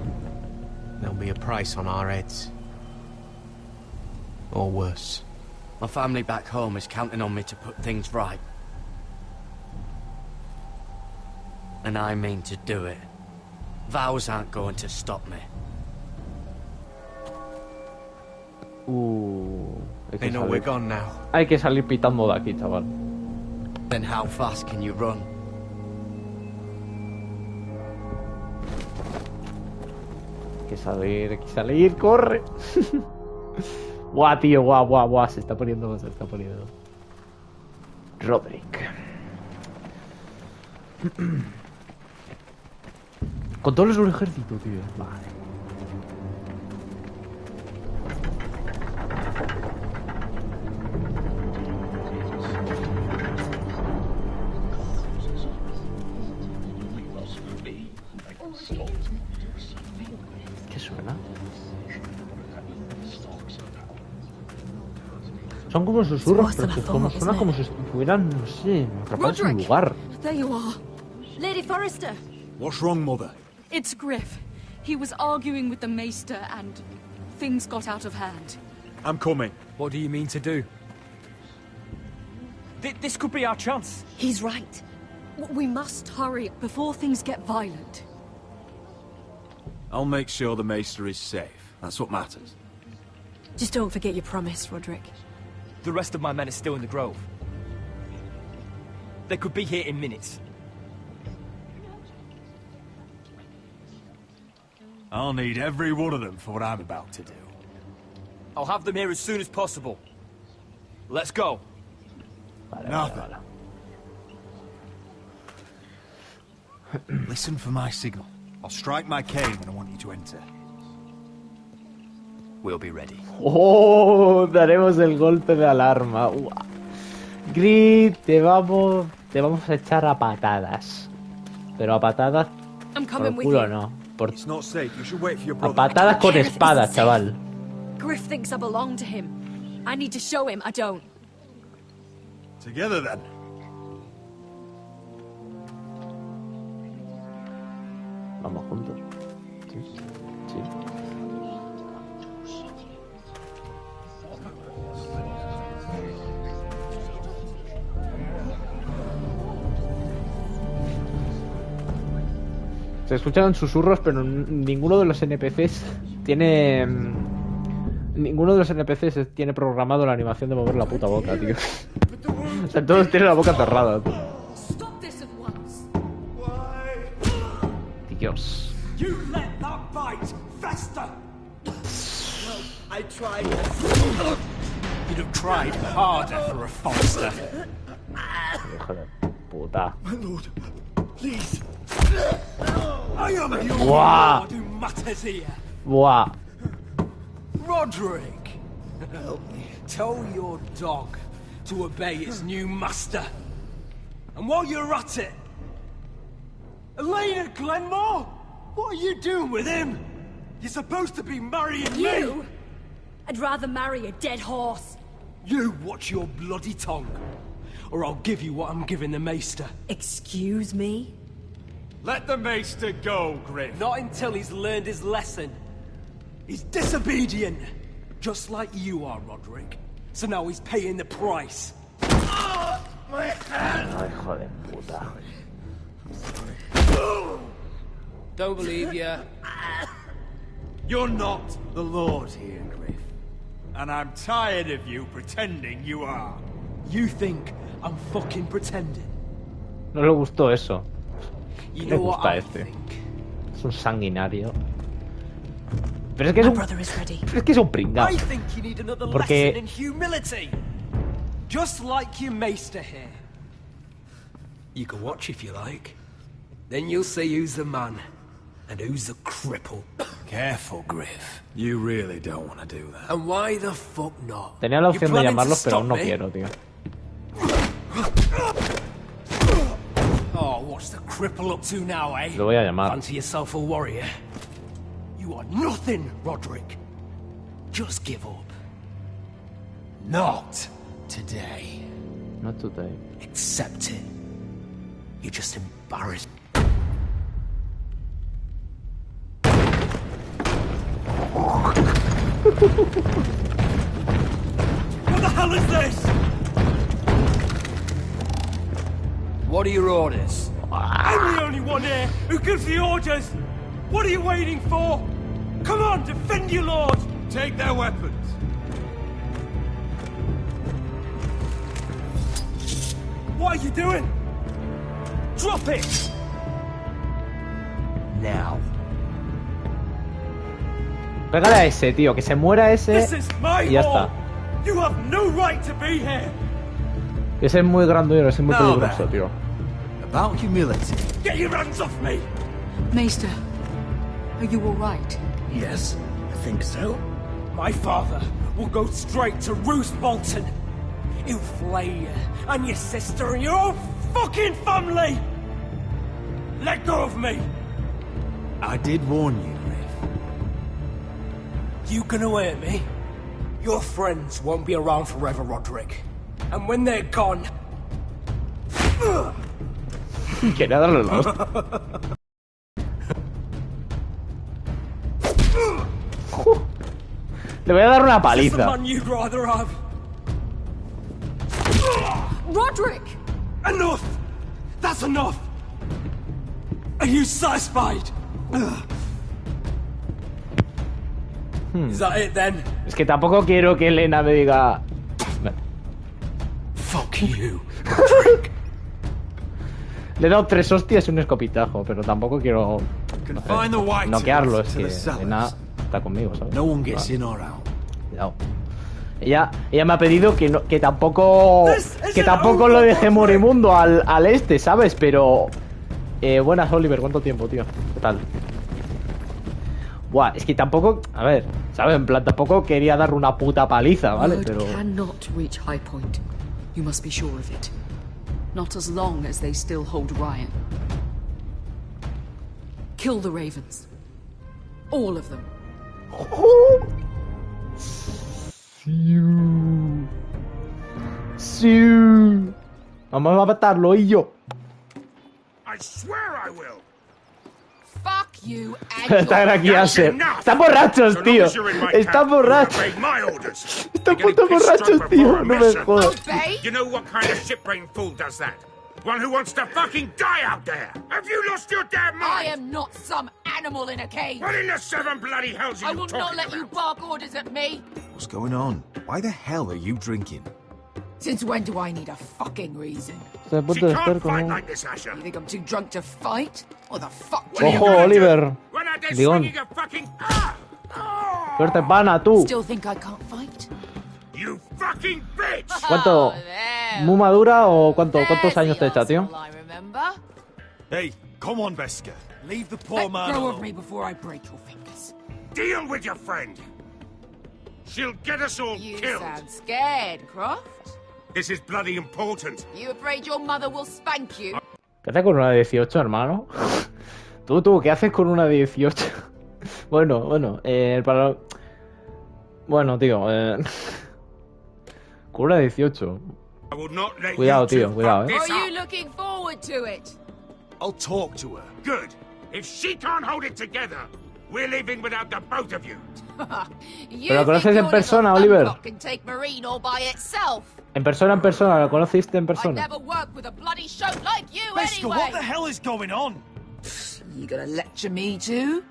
Speaker 6: There'll be a price on our heads. Or worse.
Speaker 5: My family back home is counting on me to put things right. And I mean to do it. Vows aren't going to stop me.
Speaker 6: They know we're gone now.
Speaker 1: Hay que salir pitando de aquí, chaval.
Speaker 5: Then how fast can you run?
Speaker 1: Hay que salir, corre. Guau, tío, guau, se está poniendo. Roderick. Con todo el ejército, tío. Vale. ¿Qué suena? Son como susurros, pero como suena como si estuvieran, no sé, atrapados en un lugar.
Speaker 3: There you are. Lady Forrester.
Speaker 15: What's wrong, Mother?
Speaker 3: It's Griff. He was arguing with the Maester and things got out of hand.
Speaker 10: I'm coming.
Speaker 5: What do you mean to do? This could be our chance.
Speaker 3: He's right. We must hurry before things get violent.
Speaker 15: I'll make sure the Maester is safe. That's what matters.
Speaker 3: Just don't forget your promise, Roderick.
Speaker 5: The rest of my men are still in the grove. They could be here in minutes.
Speaker 15: I'll need every one of them for what I'm about to do.
Speaker 5: I'll have them here as soon as possible. Let's go.
Speaker 15: Nothing. Listen for my signal. I'll strike my cane when I want you to enter.
Speaker 5: We'll be ready.
Speaker 1: Oh, daremos el golpe de alarma. Grit, te vamos a echar a patadas. Pero a patadas por el culo no. A patadas con espada, chaval.
Speaker 3: Griff thinks I belong to him. I need to show him I don't.
Speaker 15: Together then.
Speaker 1: Vamos juntos. Sí. Se escuchan susurros, pero ninguno de los NPCs tiene... ninguno de los NPCs tiene programado la animación de mover la puta boca, tío. O sea, todos tienen la boca cerrada, tío. Dios.
Speaker 12: You let that bite fester. Well, I tried. You'd have tried harder for a Forrester.
Speaker 1: Hijo de puta.
Speaker 12: My lord, please. I am your
Speaker 1: Buah.
Speaker 12: lord who matters here.
Speaker 1: Buah.
Speaker 12: Roderick, tell your dog to obey its new master. And while you're at it, Elena Glenmore, what are you doing with him? You're supposed to be marrying
Speaker 14: You?
Speaker 12: me.
Speaker 14: I'd rather marry a dead horse.
Speaker 12: You watch your bloody tongue, or I'll give you what I'm giving the Maester.
Speaker 14: Excuse me?
Speaker 12: Let the Maester go, Griff. Not until he's learned his lesson. He's disobedient, just like you are, Roderick. So now he's paying the price. My hand!
Speaker 1: Ay, hijo de puta.
Speaker 12: Don't believe you. You're not the Lord here, Griff. And I'm tired of you pretending you are. You think I'm fucking pretending?
Speaker 1: No le gustó eso.
Speaker 12: You
Speaker 1: Le
Speaker 12: know what
Speaker 1: gusta
Speaker 12: I
Speaker 1: este.
Speaker 12: think?
Speaker 1: Es un sanguinario. Pero es que es un... Pero es que es un pringao.
Speaker 12: I think you need another
Speaker 1: Porque...
Speaker 12: lesson in humility. Just like your Maester here. You can watch if you like. Then you'll see who's the man and who's the cripple.
Speaker 4: Careful, Griff. You really don't want to do that.
Speaker 12: And why the fuck not?
Speaker 1: Tenía la
Speaker 12: You
Speaker 1: opción de
Speaker 12: planning to
Speaker 1: llamarlos, pero
Speaker 12: stop
Speaker 1: no
Speaker 12: me?
Speaker 1: quiero, tío.
Speaker 12: Oh, what's the cripple up to now, eh?
Speaker 1: Lo voy a llamar.
Speaker 12: Fancy yourself a warrior? You are nothing, Roderick. Just give up. Not today.
Speaker 1: Not today.
Speaker 12: Accept it. You're just embarrassed. What the hell is this? What are your orders? I'm the only one here who gives the orders. What are you waiting for? Come on, defend your lord.
Speaker 10: Take their weapons.
Speaker 12: What are you doing? Drop it! Now.
Speaker 1: Pégale a ese, tío, que se muera ese
Speaker 12: This is my
Speaker 1: y ya
Speaker 12: hall.
Speaker 1: está.
Speaker 12: You have no right to be here.
Speaker 1: Ese es muy grandullo, ese es muy
Speaker 4: No,
Speaker 1: peligroso,
Speaker 4: man.
Speaker 1: tío.
Speaker 4: About humility.
Speaker 12: Get your hands off me!
Speaker 8: Maester, are you all right?
Speaker 12: Yes, I think so. My father will go straight to Roose Bolton. He'll flay you and your sister and your whole fucking family! Let go of me!
Speaker 4: I did warn you, Griff.
Speaker 12: You can hear me? Your friends won't be around forever, Roderick. And when they're gone...
Speaker 1: Quería darle la hostia. Le voy a dar una
Speaker 12: Is this the
Speaker 1: paliza.
Speaker 12: man you'd rather have?
Speaker 14: Roderick!
Speaker 12: Enough! That's enough! Are you satisfied? Is that it then?
Speaker 1: Es que tampoco quiero que Elena me diga...
Speaker 12: Fuck you.
Speaker 1: Le he dado 3 hostias y un escopitajo, pero tampoco quiero... noquearlo, es que Elena está conmigo, ¿sabes?
Speaker 4: No one gets in or out.
Speaker 1: Cuidado. Ella me ha pedido que, que tampoco lo deje moribundo al este, ¿sabes? Pero... buenas, Oliver, ¿cuánto tiempo, tío? ¿Qué tal? Buah, es que tampoco... A ver, ¿sabes? En plan, tampoco quería darle una puta paliza, ¿vale?
Speaker 8: Word
Speaker 1: Pero...
Speaker 8: cannot reach High Point. You must be sure of it. Not as long as they still hold Ryan. Kill the Ravens. All of them.
Speaker 1: Sí. Vamos a matarlo y yo.
Speaker 2: I swear I will.
Speaker 13: Fuck you and
Speaker 1: Están aquí a ser. Están borrachos, tío. Están borrachos. Están putos borrachos, tío. No me jodas.
Speaker 2: You know what kind of ship-brain fool does that? One who wants to fucking die out there! Have you lost your damn mind?
Speaker 8: I am not some animal in a cage!
Speaker 2: What in the seven bloody hells are you talking about?
Speaker 8: I will not let you bark orders at me!
Speaker 17: What's going on? Why the hell are you drinking?
Speaker 8: Since when do I need a fucking reason?
Speaker 2: She can't fight like this, Asher!
Speaker 8: You think I'm too drunk to fight? Or the fuck?
Speaker 1: Ojo, Oliver! Digón. Suerte pana, tú.
Speaker 8: Still think I can't fight?
Speaker 2: You fucking bitch!
Speaker 1: ¿Cuánto? ¿Muy madura o cuántos años te echa, tío?
Speaker 10: Hey, come on, Veska. Leave the poor man
Speaker 8: Let go
Speaker 10: alone.
Speaker 8: of me before I break your fingers.
Speaker 2: Deal with your friend. She'll get us all
Speaker 8: You
Speaker 2: killed.
Speaker 8: sound scared, Croft.
Speaker 2: This is bloody important.
Speaker 8: You afraid your mother will spank you?
Speaker 1: ¿Qué haces con una de 18, hermano? Tú, ¿qué haces con una de 18? Bueno, para... Bueno, tío, con una de 18. Cuidado, tío, cuidado,
Speaker 8: Are you looking forward to it?
Speaker 10: I'll talk to her.
Speaker 2: Good. If she can't hold it together, we're leaving without the both of you.
Speaker 1: ¿Pero la conoces en persona, Oliver?
Speaker 8: Can take Marine all by itself.
Speaker 1: En persona, ¿la conociste en persona?
Speaker 8: I never worked with a bloody show like you
Speaker 10: Veska,
Speaker 8: anyway.
Speaker 10: what the hell is going on?
Speaker 8: You gonna lecture me too?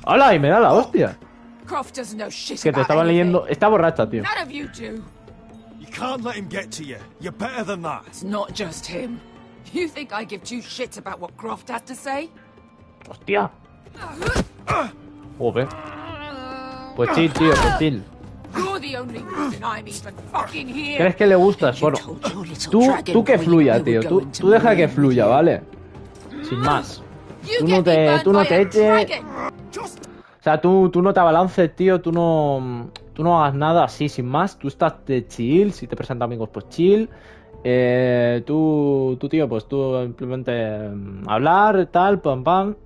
Speaker 1: ¡Hala! Y me da la hostia.
Speaker 8: Croft doesn't know shit
Speaker 1: Que te
Speaker 8: about
Speaker 1: estaba
Speaker 8: anything.
Speaker 1: leyendo... Está borracha, tío.
Speaker 8: None of you do.
Speaker 10: You can't let him get to you. You're better than that.
Speaker 8: It's not just him. You think I give two shits about what Croft has to say?
Speaker 1: Hostia. Joder. Pues chill, tío, pues chill.
Speaker 8: You're the only reason I'm even fucking here.
Speaker 1: ¿Crees que le gustas? Bueno, tú que fluya, tío. Tú deja que fluya, ¿vale? Sin más. Tú no te eches... O sea, tú no te abalances, tío. Tú no hagas nada así, sin más. Tú estás de chill. Si te presentan amigos, pues chill. Tú, tío, pues tú simplemente hablar, tal, pam, pam.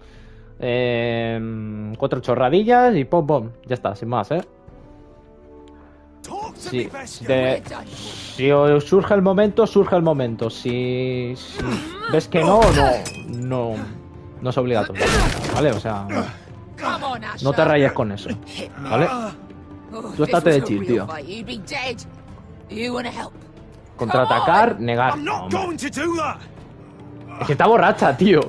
Speaker 1: 4 chorradillas y pom, pom. Ya está, sin más, Si os surge el momento, surge el momento. Si ves que no es obligatorio, ¿vale? O sea, no te rayes con eso, ¿vale? Tú estate de chill, tío. Contraatacar, negar. No, es que está borracha, tío.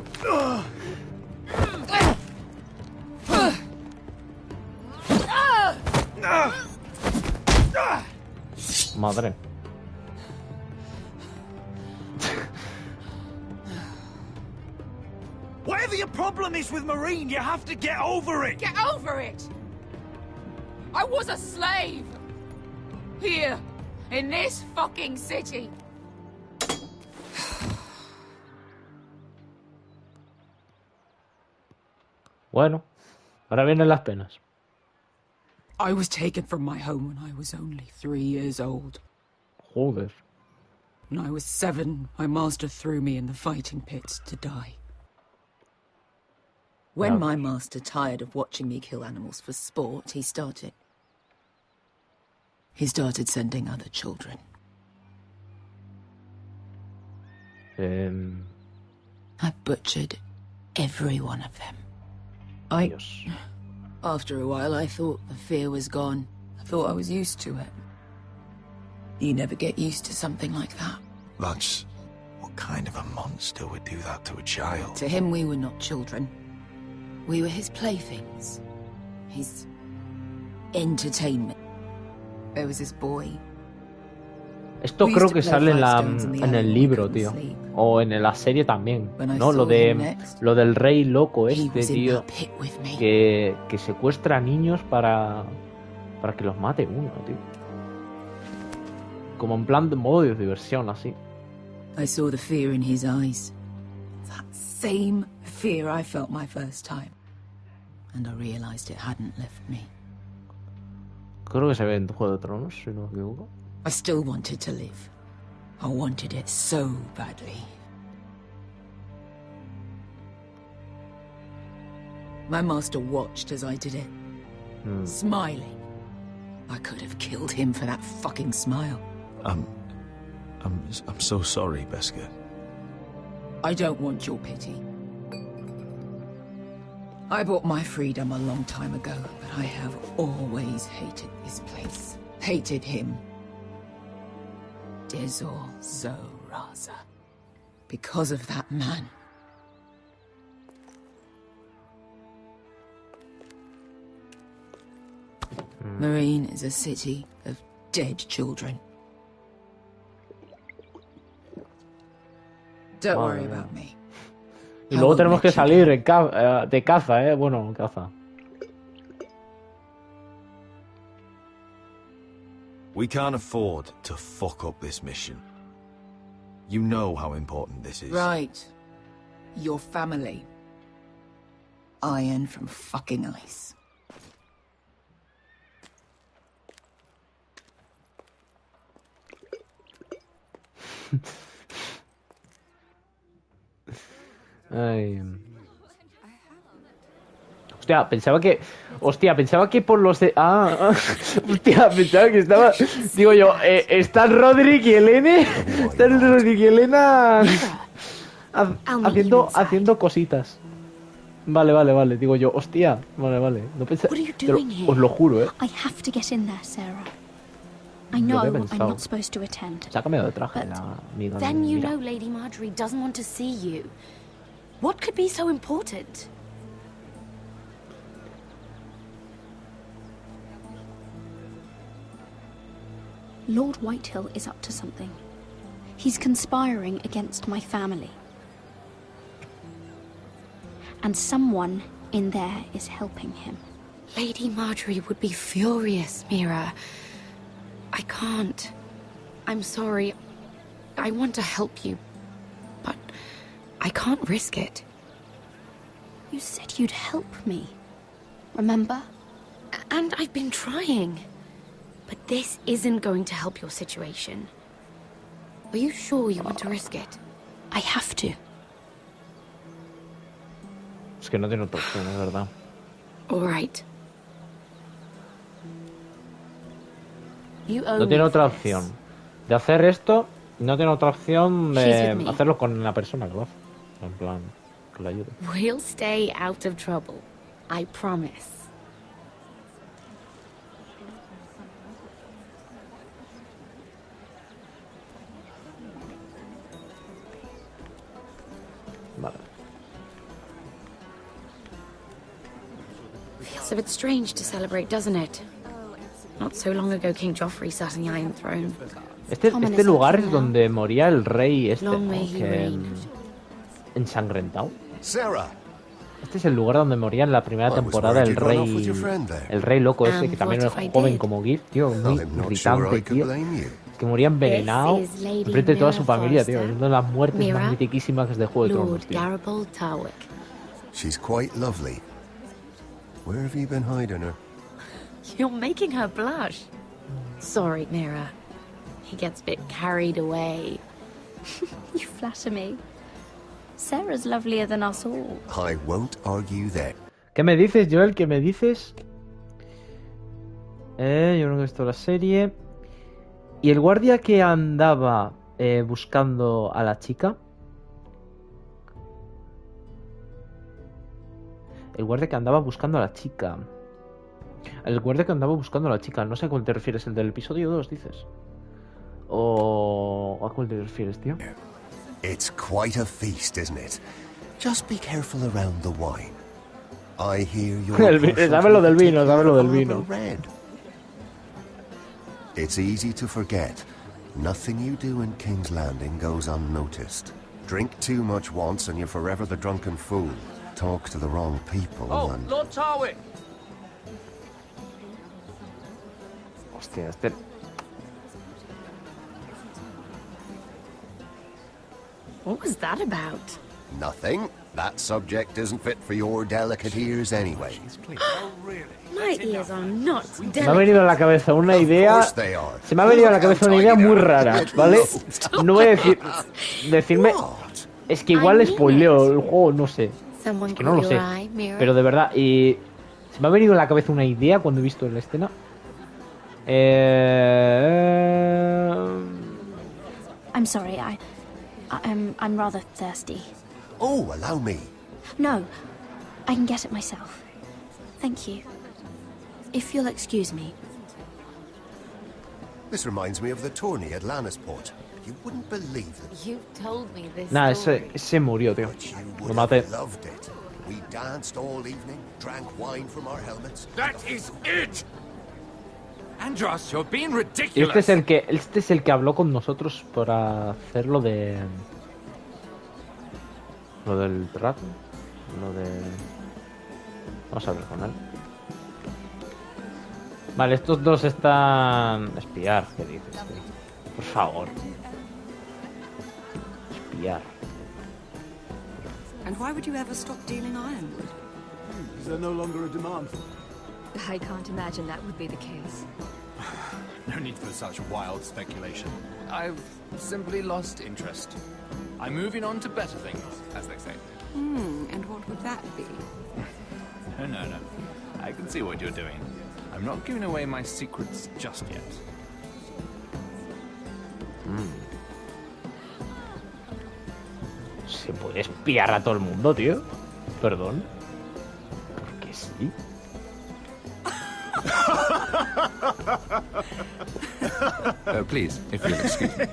Speaker 1: Madre.
Speaker 10: Whatever your problem is with Marine, you have to get over it.
Speaker 8: Get over it. I was a slave. Here, in this fucking city.
Speaker 1: Bueno, ahora vienen las penas.
Speaker 8: I was taken from my home when I was only 3 years old.
Speaker 1: Joder.
Speaker 8: When I was 7, my master threw me in the fighting pits to die. When my master tired of watching me kill animals for sport, he started sending other children. I butchered every one of them. After a while, I thought the fear was gone. I thought I was used to it. You never get used to something like that.
Speaker 17: That's... What kind of a monster would do that to a child?
Speaker 8: To him, we were not children. We were his playthings. His... entertainment. There was this boy.
Speaker 1: Esto creo que sale en el libro, tío. O en la serie también, ¿no? Lo del rey loco este, tío. Que secuestra a niños para que los mate uno, tío. Como en plan de modo de diversión, así.
Speaker 8: I saw the fear in his eyes. That same fear I felt my first time. And I realized it hadn't left me.
Speaker 1: Creo que se ve en Juego de Tronos, si no me equivoco.
Speaker 8: I still wanted to live. I wanted it so badly. My master watched as I did it, smiling. I could have killed him for that fucking smile.
Speaker 17: I'm so sorry, Veska.
Speaker 8: I don't want your pity. I bought my freedom a long time ago, but I have always hated this place. Hated him. Dezor Zoraza. Because of that man. Marine is a city of dead children. Don't worry about me.
Speaker 1: Y luego tenemos que salir de caza, bueno, caza.
Speaker 10: We can't afford to fuck up this mission. You know how important this is.
Speaker 8: Right. Your family. Iron from fucking ice.
Speaker 1: Ay. Pensaba que por los de... hostia, pensaba que estaba... Digo yo, están Roderick y Helene... Están Roderick y Helena... haciendo cositas. Vale, digo yo, hostia, vale. No pensaba... Os lo juro,
Speaker 16: I have to get in there, Sarah. I know I'm not supposed to attend.
Speaker 1: Se ha cambiado de traje la amiga.
Speaker 16: Then you know Lady Marjorie doesn't want to see you. What could be so important? Lord Whitehill is up to something. He's conspiring against my family. And someone in there is helping him. Lady Marjorie would be furious, Mira. I can't. I'm sorry. I want to help you, but I can't risk it. You said you'd help me, remember? And I've been trying. But this isn't going to help your situation. Are you sure you want to risk it? I have to.
Speaker 1: Es que no tiene otra opción, es verdad.
Speaker 16: All right.
Speaker 1: No tiene otra opción de hacer esto, no tiene otra opción de hacerlo con la persona que lo hace. En plan, que la ayude.
Speaker 16: We'll stay out of trouble. I promise.
Speaker 1: Vale.
Speaker 16: Feels a bit strange to celebrate, doesn't it? Not so long ago, King Joffrey sat on the Iron Throne.
Speaker 1: Este lugar es donde moría el rey ¿no? Que ensangrentado. Este es el lugar donde moría en la primera temporada el rey loco ese, que también era joven como Gif, tío, muy irritante, tío. Que moría envenenado enfrente de toda su familia, tío. Es una de las muertes más mitiquísimas de Juego de Tronos, tío.
Speaker 17: She's quite lovely. Where have you been hiding her?
Speaker 16: You're making her blush. Sorry, Mira. He gets a bit carried away. You flatter me. Sarah's lovelier than us all.
Speaker 17: I won't argue that.
Speaker 1: ¿Qué me dices, Joel? ¿Qué me dices? Yo no he visto la serie. ¿Y el guardia que andaba buscando a la chica? El guardia que andaba buscando a la chica. El guardia que andaba buscando a la chica. No sé a cuál te refieres. ¿El del episodio 2, dices? ¿O a cuál te refieres, tío?
Speaker 17: It's quite a feast, isn't it? Just be careful around the wine. I hear you're
Speaker 1: sabe lo del vino, sabe lo del vino.
Speaker 17: It's easy to forget. Nothing you do in King's Landing goes unnoticed. Drink too much once and you're forever the drunken fool. Talk to the wrong people and...
Speaker 5: Lord Tarwick!
Speaker 1: Hostia, este...
Speaker 16: What was that about?
Speaker 17: Nothing. That subject isn't fit for your delicate ears anyway.
Speaker 16: My ears are not delicate.
Speaker 1: Me ha venido a la cabeza una idea. Se me ha venido a la cabeza una idea muy rara, ¿vale? No voy a decirme. Es que igual spoileo el juego, no sé. Es que no lo sé. Pero de verdad, se me ha venido a la cabeza una idea cuando he visto la escena.
Speaker 16: I'm sorry, I'm rather thirsty.
Speaker 17: Oh, allow me.
Speaker 16: No, I can get it myself. Thank you. If you'll excuse me.
Speaker 17: This reminds me of the tourney at Lannisport. You wouldn't believe it.
Speaker 16: You've told me this.
Speaker 1: Nah, ese murió, tío. Lo maté.
Speaker 17: Loved it. We danced all evening, drank wine from our helmets.
Speaker 10: That is it. Andros, you're being
Speaker 1: Y
Speaker 10: ridiculous.
Speaker 1: este es el que habló con nosotros para hacer lo de... Lo del trato. Lo de... Vamos a hablar con él. Vale, estos dos están... Espiar, ¿qué dices, tío? Por favor. Espiar.
Speaker 18: And why would you ever stop dealing ironwood?
Speaker 9: Is there no longer a demand for it?
Speaker 14: I can't imagine that would be the case.
Speaker 19: No need for such wild speculation. I've simply lost interest. I'm moving on to better things, as they say.
Speaker 18: And what would that be?
Speaker 19: No. I can see what you're doing. I'm not giving away my secrets just yet.
Speaker 1: ¿Se puede espiar a todo el mundo, tío? Perdón. Porque sí.
Speaker 15: Please, if you'll excuse me.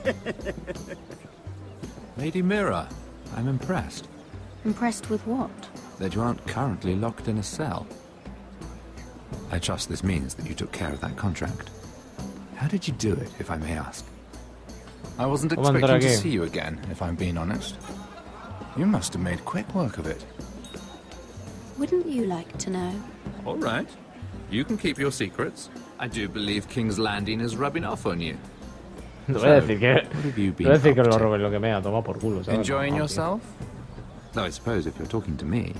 Speaker 15: Lady Mira, I'm impressed.
Speaker 16: Impressed with what?
Speaker 15: That you aren't currently locked in a cell. I trust this means that you took care of that contract. How did you do it, if I may ask?
Speaker 19: I wasn't expecting to see you again, if I'm being honest. You must have made quick work of it.
Speaker 16: Wouldn't you like to know?
Speaker 19: All right. You can keep your secrets. I do believe King's Landing is rubbing off on you.
Speaker 1: No voy a decir que lo roben lo que me ha tomado por culo, ¿sabes?
Speaker 19: Enjoying yourself?
Speaker 15: Though I suppose if you're talking to me,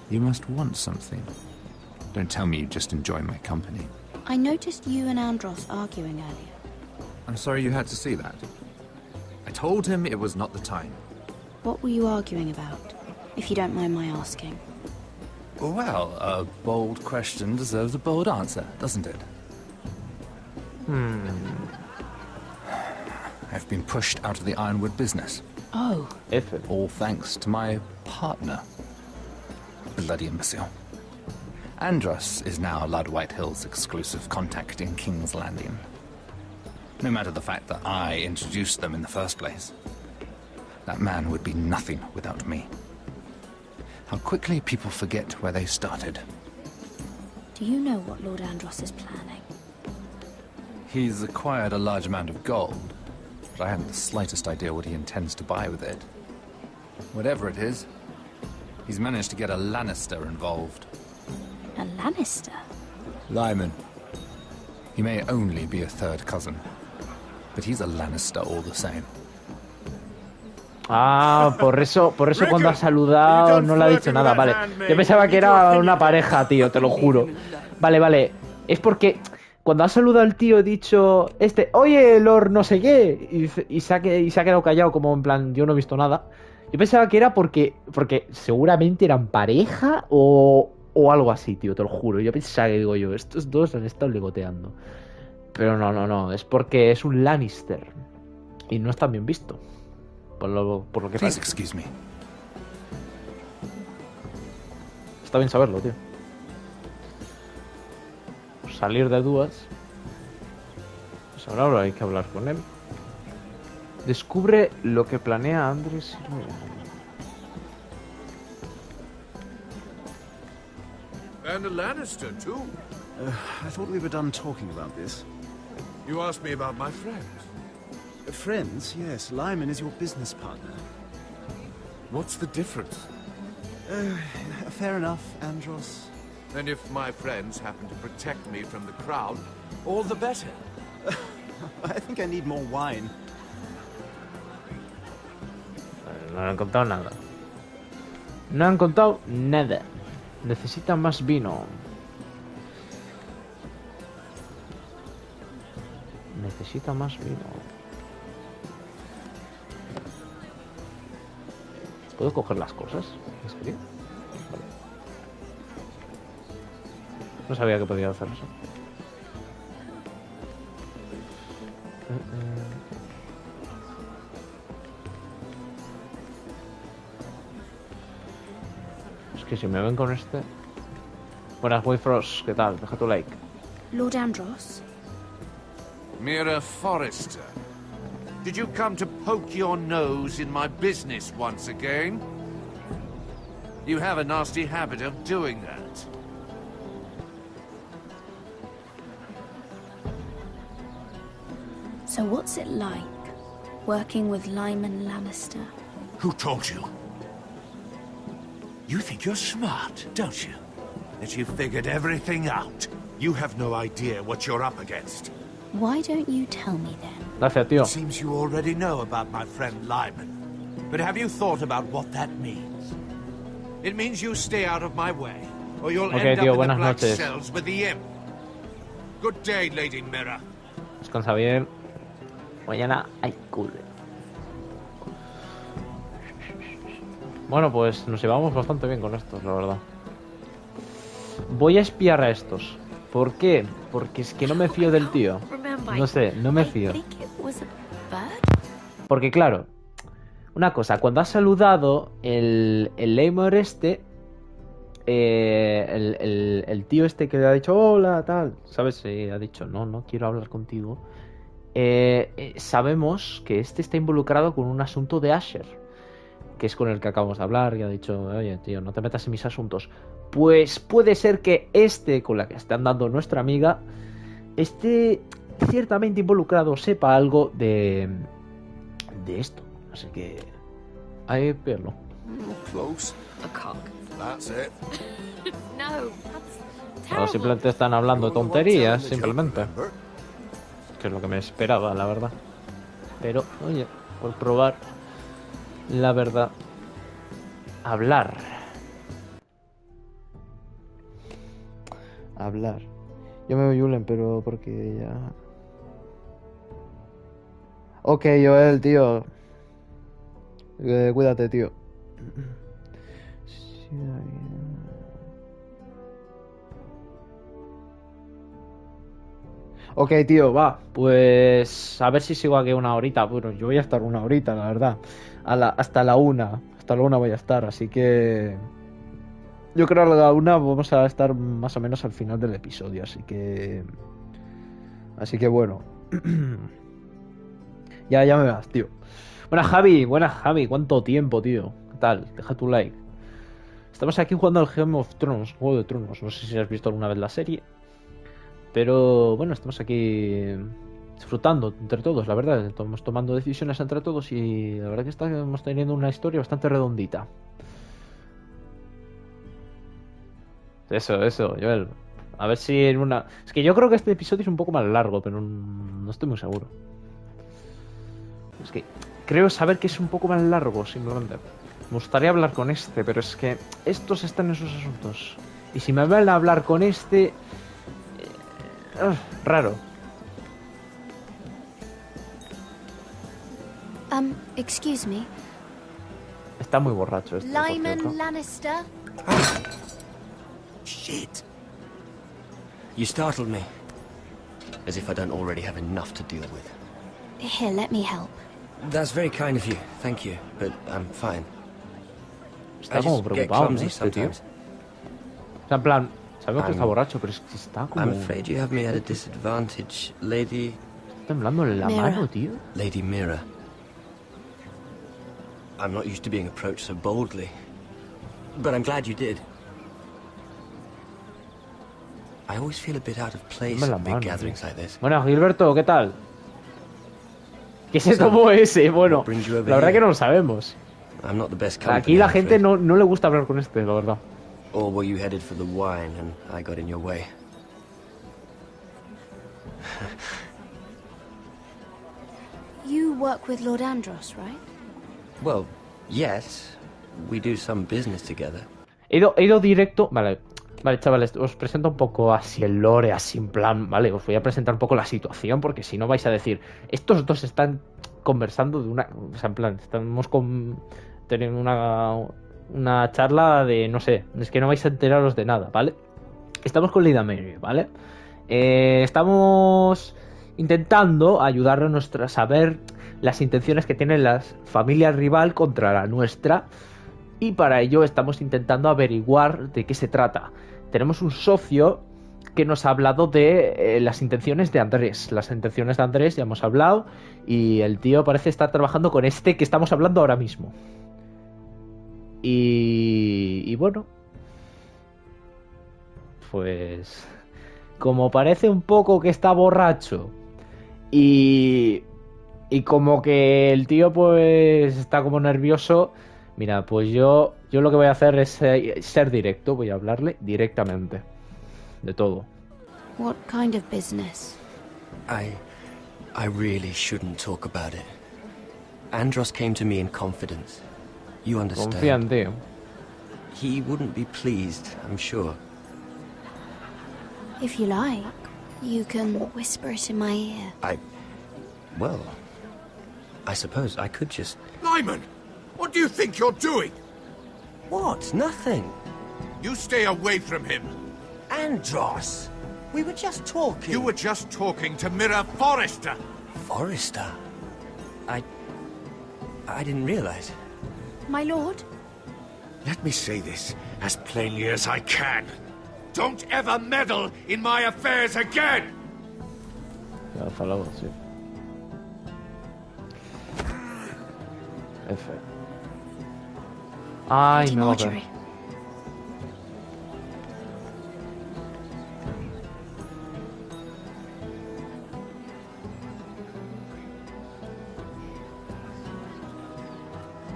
Speaker 15: you must want something. Don't tell me you just enjoy my company.
Speaker 16: I noticed you and Andros arguing earlier.
Speaker 19: I'm sorry you had to see that. I told him it was not the time.
Speaker 16: What were you arguing about, if you don't mind my asking?
Speaker 19: Well, a bold question deserves a bold answer, doesn't it? I've been pushed out of the ironwood business.
Speaker 16: Oh.
Speaker 19: All thanks to my partner. Bloody imbecile. Andros is now Lad Whitehill's exclusive contact in King's Landing. No matter the fact that I introduced them in the first place. That man would be nothing without me. How quickly people forget where they started.
Speaker 16: Do you know what Lord Andros is planning?
Speaker 19: He's acquired a large amount of gold, but I haven't the slightest idea what he intends to buy with it. Whatever it is, he's managed to get a Lannister involved.
Speaker 16: A Lannister?
Speaker 19: Lyman. He may only be a third cousin, but he's a Lannister all the same.
Speaker 1: Ah, por eso cuando ha saludado no le ha dicho nada, vale. Yo pensaba que era una pareja, tío, te lo juro. Vale. Es porque cuando ha saludado al tío he dicho, oye, Lord no sé qué, y se ha quedado callado como en plan, yo no he visto nada. Yo pensaba que era porque seguramente eran pareja o algo así, tío, te lo juro. Yo pensaba que, digo yo, estos dos han estado ligoteando. Pero no, es porque es un Lannister. Y no está bien visto. Por lo que
Speaker 19: Please excuse me.
Speaker 1: Está bien saberlo, tío. Salir de dudas. Pues ahora hay que hablar con él. Descubre lo que planea Andrés y Ryan.
Speaker 2: And a Lannister, too.
Speaker 9: I thought we were done talking about this.
Speaker 2: You asked me about my friends.
Speaker 9: Friends, yes. Lyman is your business partner.
Speaker 2: What's the difference?
Speaker 9: Fair enough, Andros.
Speaker 2: And if my friends happen to protect me from the crowd, all the better.
Speaker 9: I think I need more wine.
Speaker 1: No han contado nada. No han contado nada. Necesita más vino. Necesita más vino. ¿Puedo coger las cosas? ¿En serio? Vale. No sabía que podía hacer eso. Es que si me ven con este... Buenas, Wayfrost, ¿qué tal? Deja tu like.
Speaker 16: Lord Andros?
Speaker 2: Mira Forrester. Did you come to poke your nose in my business once again? You have a nasty habit of doing that.
Speaker 16: So what's it like, working with Lyman Lannister?
Speaker 2: Who told you? You think you're smart, don't you? That you've figured everything out. You have no idea what you're up against.
Speaker 16: Why don't you tell me then?
Speaker 1: Gracias, tío.
Speaker 2: It seems you already know about my friend Lyman. But have you thought about what that means? It means you stay out of my way, or you'll end
Speaker 1: tío,
Speaker 2: up in the black
Speaker 1: noches.
Speaker 2: cells with the imp. Good day, Lady Mira.
Speaker 1: Descansa bien. Mañana hay cool. Bueno, pues nos llevamos bastante bien con estos, la verdad. Voy a espiar a estos. ¿Por qué? Porque es que no me fío del tío. No sé, no me fío. Porque claro, una cosa, cuando has saludado el Lamor este, el tío este que le ha dicho hola, tal, ¿sabes? Ha dicho no quiero hablar contigo. Sabemos que este está involucrado con un asunto de Asher, que es con el que acabamos de hablar, y ha dicho, oye, tío, no te metas en mis asuntos. Pues puede ser que este, con la que está andando nuestra amiga, esté ciertamente involucrado, sepa algo de esto. Así que hay que verlo.
Speaker 2: Close.
Speaker 14: A cock.
Speaker 2: That's it.
Speaker 14: No,
Speaker 1: O simplemente están hablando tonterías, simplemente. Que es lo que me esperaba, la verdad. Pero, oye, por probar la verdad. Hablar. Yo me voy Julen, pero porque ya... Ok, Joel, tío. Cuídate, tío. Ok, tío, va. Pues a ver si sigo aquí una horita. Bueno, yo voy a estar una horita, la verdad. Hasta la una. Hasta la una voy a estar, así que... Yo creo que a la una vamos a estar más o menos al final del episodio, así que... bueno. ya me vas, tío. Buenas Javi, ¿cuánto tiempo, tío? ¿Qué tal? Deja tu like. Estamos aquí jugando al Game of Thrones, Juego de Tronos. No sé si has visto alguna vez la serie. Pero bueno, estamos aquí disfrutando entre todos, la verdad. Estamos tomando decisiones entre todos y la verdad que estamos teniendo una historia bastante redondita. Eso, Joel. A ver si en una... Es que yo creo que este episodio es un poco más largo, pero no estoy muy seguro. Es que creo saber que es un poco más largo, simplemente. Me gustaría hablar con este, pero es que estos están en sus asuntos. Y si me van a hablar con este... raro.
Speaker 16: Excuse me.
Speaker 1: Está muy borracho este.
Speaker 16: Lyman Lannister.
Speaker 12: Shit. You startled me. As if I don't already have enough to deal with.
Speaker 16: Here, let me help.
Speaker 12: That's very kind of you. Thank you. But I'm fine.
Speaker 1: Está como preocupado, ¿no? Este tío. O sea, en plan, sabemos que está borracho, pero es que está como...
Speaker 12: I'm afraid you have me at a disadvantage, Lady...
Speaker 1: Está temblando en la mano, tío.
Speaker 12: Lady Mira. I'm not used to being approached so boldly. But I'm glad you did. I always feel a bit out of place at big gatherings like this.
Speaker 1: Bueno, Gilberto, ¿qué tal? ¿Qué se tomó ese? Bueno, la verdad que no lo sabemos.
Speaker 12: I'm not the best company,
Speaker 1: aquí la gente no le gusta hablar con este, la verdad.
Speaker 12: Or were you headed for the wine and I got in your way?
Speaker 16: You work with Lord Andros, right?
Speaker 12: Well, yes. We do some business together.
Speaker 1: He ido directo... Vale, chavales, os presento un poco así el lore, así en plan... Vale, os voy a presentar un poco la situación, porque si no vais a decir... Estos dos están conversando de una... O sea, en plan, estamos teniendo una charla de... No sé, es que no vais a enteraros de nada, ¿vale? Estamos con Lady Mary, ¿vale? Estamos intentando ayudarnos a saber las intenciones que tienen las familias rival contra la nuestra, y para ello estamos intentando averiguar de qué se trata. Tenemos un socio que nos ha hablado de las intenciones de Andrés. Las intenciones de Andrés ya hemos hablado y el tío parece estar trabajando con este que estamos hablando ahora mismo. Y bueno, pues como parece un poco que está borracho y como que el tío pues está como nervioso, mira, pues yo lo que voy a hacer es ser directo, voy a hablarle directamente de todo.
Speaker 16: What kind of business?
Speaker 12: I really shouldn't talk about it. Andros came to me in confidence. You understand?
Speaker 1: Confía en ti.
Speaker 12: He wouldn't be pleased, I'm sure.
Speaker 16: If you like, you can whisper it in my ear.
Speaker 12: Well, I suppose I could just...
Speaker 2: Lyman! What do you think you're doing?
Speaker 12: What? Nothing.
Speaker 2: You stay away from him.
Speaker 12: Andros! We were just talking.
Speaker 2: You were just talking to Mira Forrester.
Speaker 12: Forrester? I didn't realize.
Speaker 16: My lord?
Speaker 2: Let me say this as plainly as I can. Don't ever meddle in my affairs again!
Speaker 1: Ya ha falado, sí. F. Ay, me va a caer.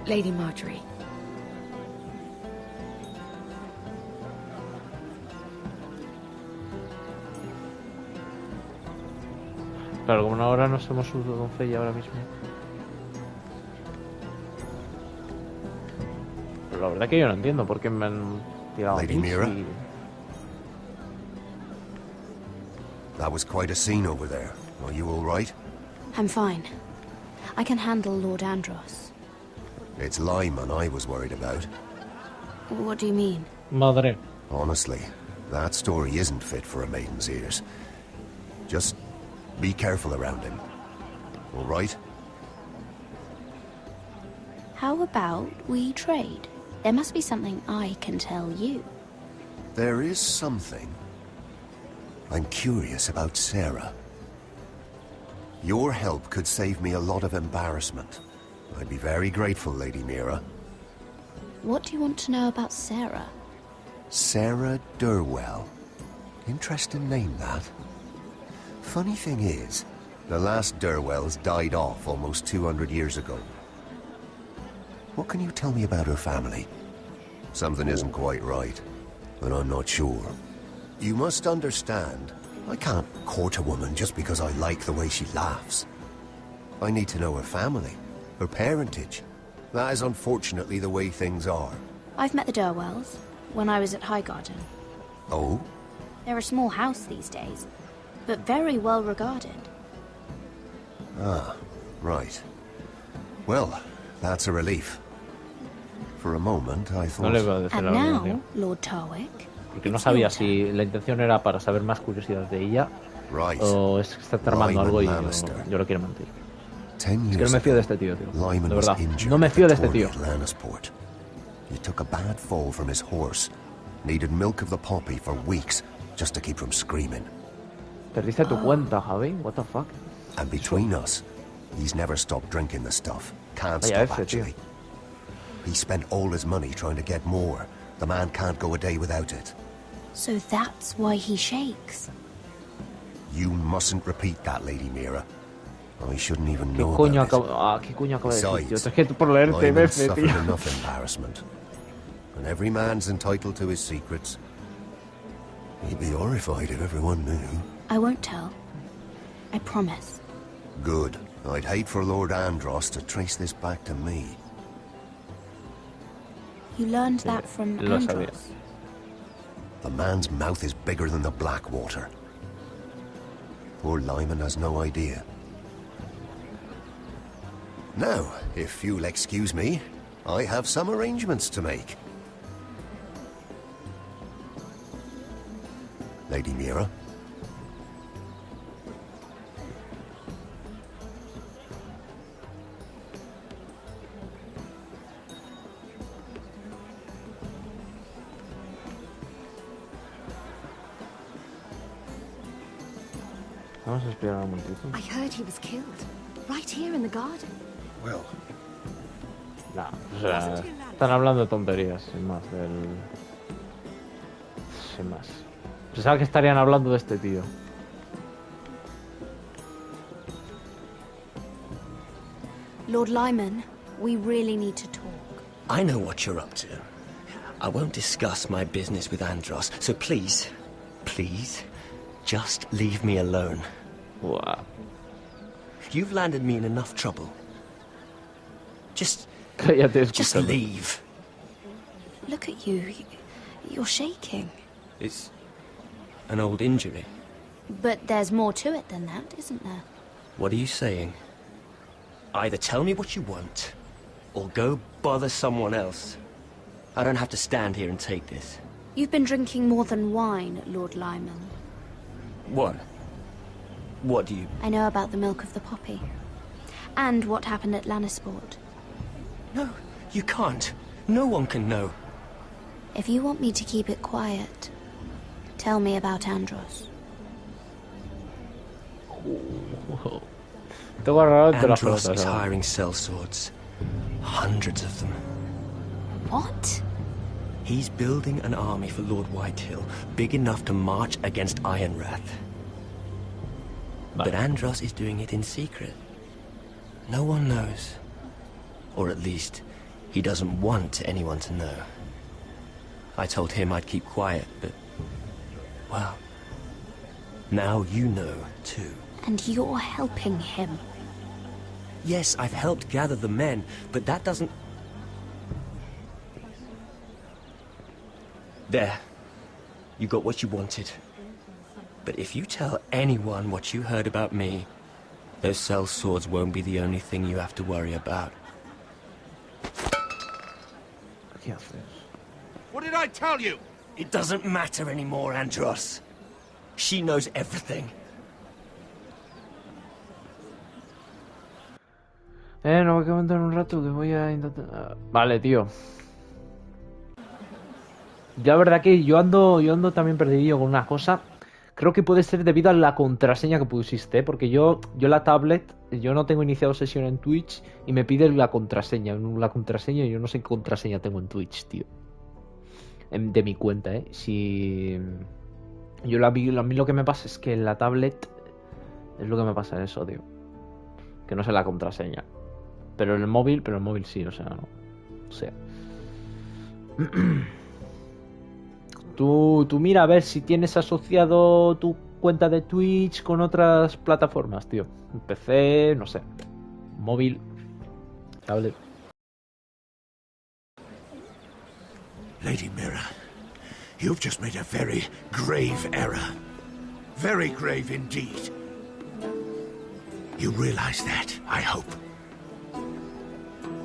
Speaker 16: Lady Marjorie.
Speaker 1: Claro, como ahora no somos su doncella ahora mismo. Pero la verdad que yo no entiendo por qué me han tirado
Speaker 17: Lady Mira? That was quite a scene over there. Are you all right?
Speaker 16: I'm fine. I can handle Lord Andros.
Speaker 17: It's Lyman I was worried about.
Speaker 16: What do you mean?
Speaker 1: Madre.
Speaker 17: Honestly, that story isn't fit for a maiden's ears. Just be careful around him. All right?
Speaker 16: How about we trade? There must be something I can tell you.
Speaker 17: There is something. I'm curious about Sarah. Your help could save me a lot of embarrassment. I'd be very grateful, Lady Mira.
Speaker 16: What do you want to know about Sarah?
Speaker 17: Sarah Durwell. Interesting name, that. Funny thing is, the last Durwells died off almost 200 years ago. What can you tell me about her family? Something isn't quite right, but I'm not sure. You must understand, I can't court a woman just because I like the way she laughs. I need to know her family, her parentage. That is unfortunately the way things are.
Speaker 16: I've met the Durwells when I was at Highgarden.
Speaker 17: Oh?
Speaker 16: They're a small house these days, but very well regarded.
Speaker 17: Ah, right. Well, that's a relief. For a moment, I thought...
Speaker 1: No le iba a decir
Speaker 16: And
Speaker 1: la verdad,
Speaker 16: now, Lord Tarwick.
Speaker 1: Porque no sabía si la intención era para saber más curiosidades de ella o es que está tramando algo y yo lo quiero mentir. Es que no me fío de este tío, tío. De verdad, no me fío de este tío.
Speaker 17: He took a bad fall from his horse. Needed milk of the poppy for weeks just to keep from screaming.
Speaker 1: Perdiste tu cuenta, Javi. What the fuck?
Speaker 17: And between us, he's never stopped drinking the stuff. Can't stop, actually. He spent all his money trying to get more. The man can't go a day without it.
Speaker 16: So that's why he shakes.
Speaker 17: You mustn't repeat that, Lady Mira. I shouldn't even know
Speaker 1: ¿Qué coño
Speaker 17: about it.
Speaker 1: ¿Qué coño acaba de decir, tío?
Speaker 17: Besides,
Speaker 1: Es que por leerte,
Speaker 17: Lyman's
Speaker 1: tío.
Speaker 17: suffered enough embarrassment. And every man's entitled to his secrets. He'd be horrified if everyone knew.
Speaker 16: I won't tell. I promise.
Speaker 17: Good. I'd hate for Lord Andros to trace this back to me.
Speaker 16: You learned that from Andros.
Speaker 17: The man's mouth is bigger than the Blackwater. Poor Lyman has no idea. Now, if you'll excuse me, I have some arrangements to make. Lady Mira?
Speaker 1: Vamos a esperar un momentito.
Speaker 14: I heard he was killed, right here in the garden.
Speaker 11: Well.
Speaker 1: Nah, o sea, están hablando de tonterías, sin más, sin más. Pensaba que estarían hablando de este tío.
Speaker 16: Lord Lyman, we really need to talk.
Speaker 12: I know what you're up to. I won't discuss my business with Andros, so please, just leave me alone.
Speaker 1: Wow.
Speaker 12: You've landed me in enough trouble. Just leave.
Speaker 16: Look at you. You're shaking.
Speaker 12: It's an old injury.
Speaker 16: But there's more to it than that, isn't there?
Speaker 12: What are you saying? Either tell me what you want, or go bother someone else. I don't have to stand here and take this.
Speaker 16: You've been drinking more than wine, Lord Lyman.
Speaker 12: What? What do you...
Speaker 16: I know about the milk of the poppy. And what happened at Lannisport.
Speaker 12: No, you can't. No one can know.
Speaker 16: If you want me to keep it quiet, tell me about Andros.
Speaker 12: Andros is hiring sellswords. Hundreds of them.
Speaker 16: What?
Speaker 12: He's building an army for Lord Whitehill, big enough to march against Ironrath. But Andros is doing it in secret. No one knows. Or at least, he doesn't want anyone to know. I told him I'd keep quiet, but... well... now you know, too.
Speaker 16: And you're helping him.
Speaker 12: Yes, I've helped gather the men, but that doesn't... There. You got what you wanted. But if you tell anyone what you heard about me, those sellswords won't be the only thing you have to worry about.
Speaker 2: What did I tell you?
Speaker 12: It doesn't matter anymore, Andros. She knows everything.
Speaker 1: No voy a comentar un rato que voy a intentar... Vale, tío. Ya la verdad que yo ando también perdido con una cosa. Creo que puede ser debido a la contraseña que pusiste, porque yo la tablet, yo no tengo iniciado sesión en Twitch y me pide la contraseña. La contraseña, yo no sé qué contraseña tengo en Twitch, tío. De mi cuenta, Si... a mí lo que me pasa es que en la tablet es lo que me pasa en eso, tío. Que no sé la contraseña. Pero en el móvil sí, o sea, no. O sea. Tú mira a ver si tienes asociado tu cuenta de Twitch con otras plataformas, tío. PC, no sé. Móvil, tablet.
Speaker 2: Lady Mira, you've just made a very grave error. Very grave indeed. You realize that, I hope.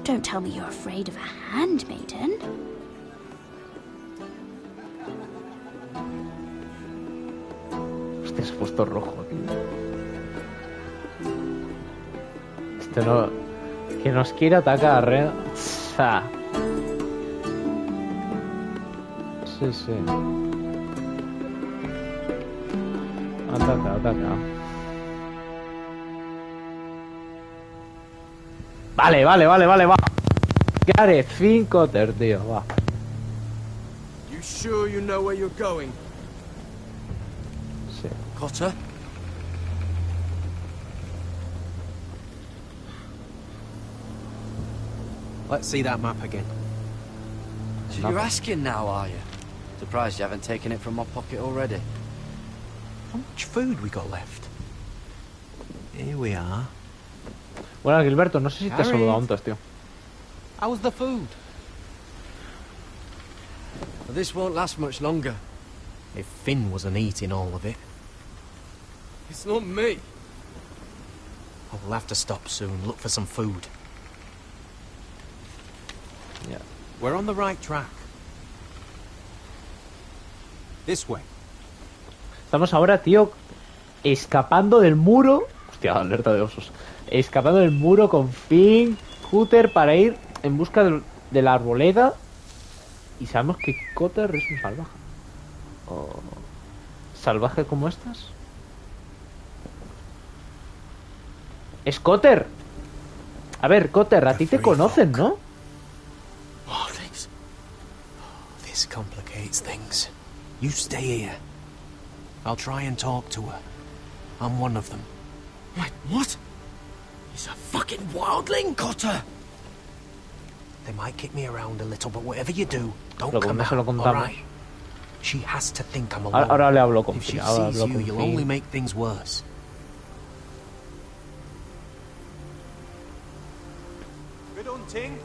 Speaker 16: Don't tell me you're afraid of a handmaiden.
Speaker 1: Hostia, se ha puesto rojo, tío. Esto no... Que nos quiere atacar, ¿eh? Sí. Ataca. Vale, va. ¿Qué haré? 5 tío, va.
Speaker 12: You sure you know where you're going?
Speaker 1: Sí.
Speaker 12: Cotter? Let's see that map again.
Speaker 20: So you're asking now, are you? Surprised you haven't taken it from my pocket already.
Speaker 12: How much food we got left? Here we are.
Speaker 1: Bueno, Gilberto, no sé si te he saludado antes, tío.
Speaker 12: How was the food?
Speaker 20: Well, this won't last much longer.
Speaker 12: If Finn wasn't eating all of it.
Speaker 20: It's not me.
Speaker 12: Oh, we'll have to stop soon, look for some food.
Speaker 1: Yeah.
Speaker 12: We're on the right track. This way.
Speaker 1: Estamos ahora, tío, escapando del muro. Hostia, alerta de osos. Escapando del muro con Finn, Cutter para ir en busca de la arboleda. Y sabemos que Cutter es un salvaje. ¿Salvaje como estas? Es Cotter. A ver, Cotter, a ti te conocen, ¿no?
Speaker 6: Wildlings. This complicates things. You stay here. I'll try and talk to her. I'm one of them.
Speaker 12: Wait, what? He's a fucking wildling, Cotter!
Speaker 6: They might kick me around a little, but whatever you do, don't
Speaker 1: Luego,
Speaker 6: come
Speaker 1: no se lo
Speaker 6: out,
Speaker 1: contamos.
Speaker 6: alright? She has to think I'm alone.
Speaker 1: Ahora le hablo con
Speaker 6: If she
Speaker 1: Finn. Ahora
Speaker 6: sees
Speaker 1: hablo
Speaker 6: you,
Speaker 1: con
Speaker 6: you'll only
Speaker 1: Finn.
Speaker 6: make things worse. Good hunting.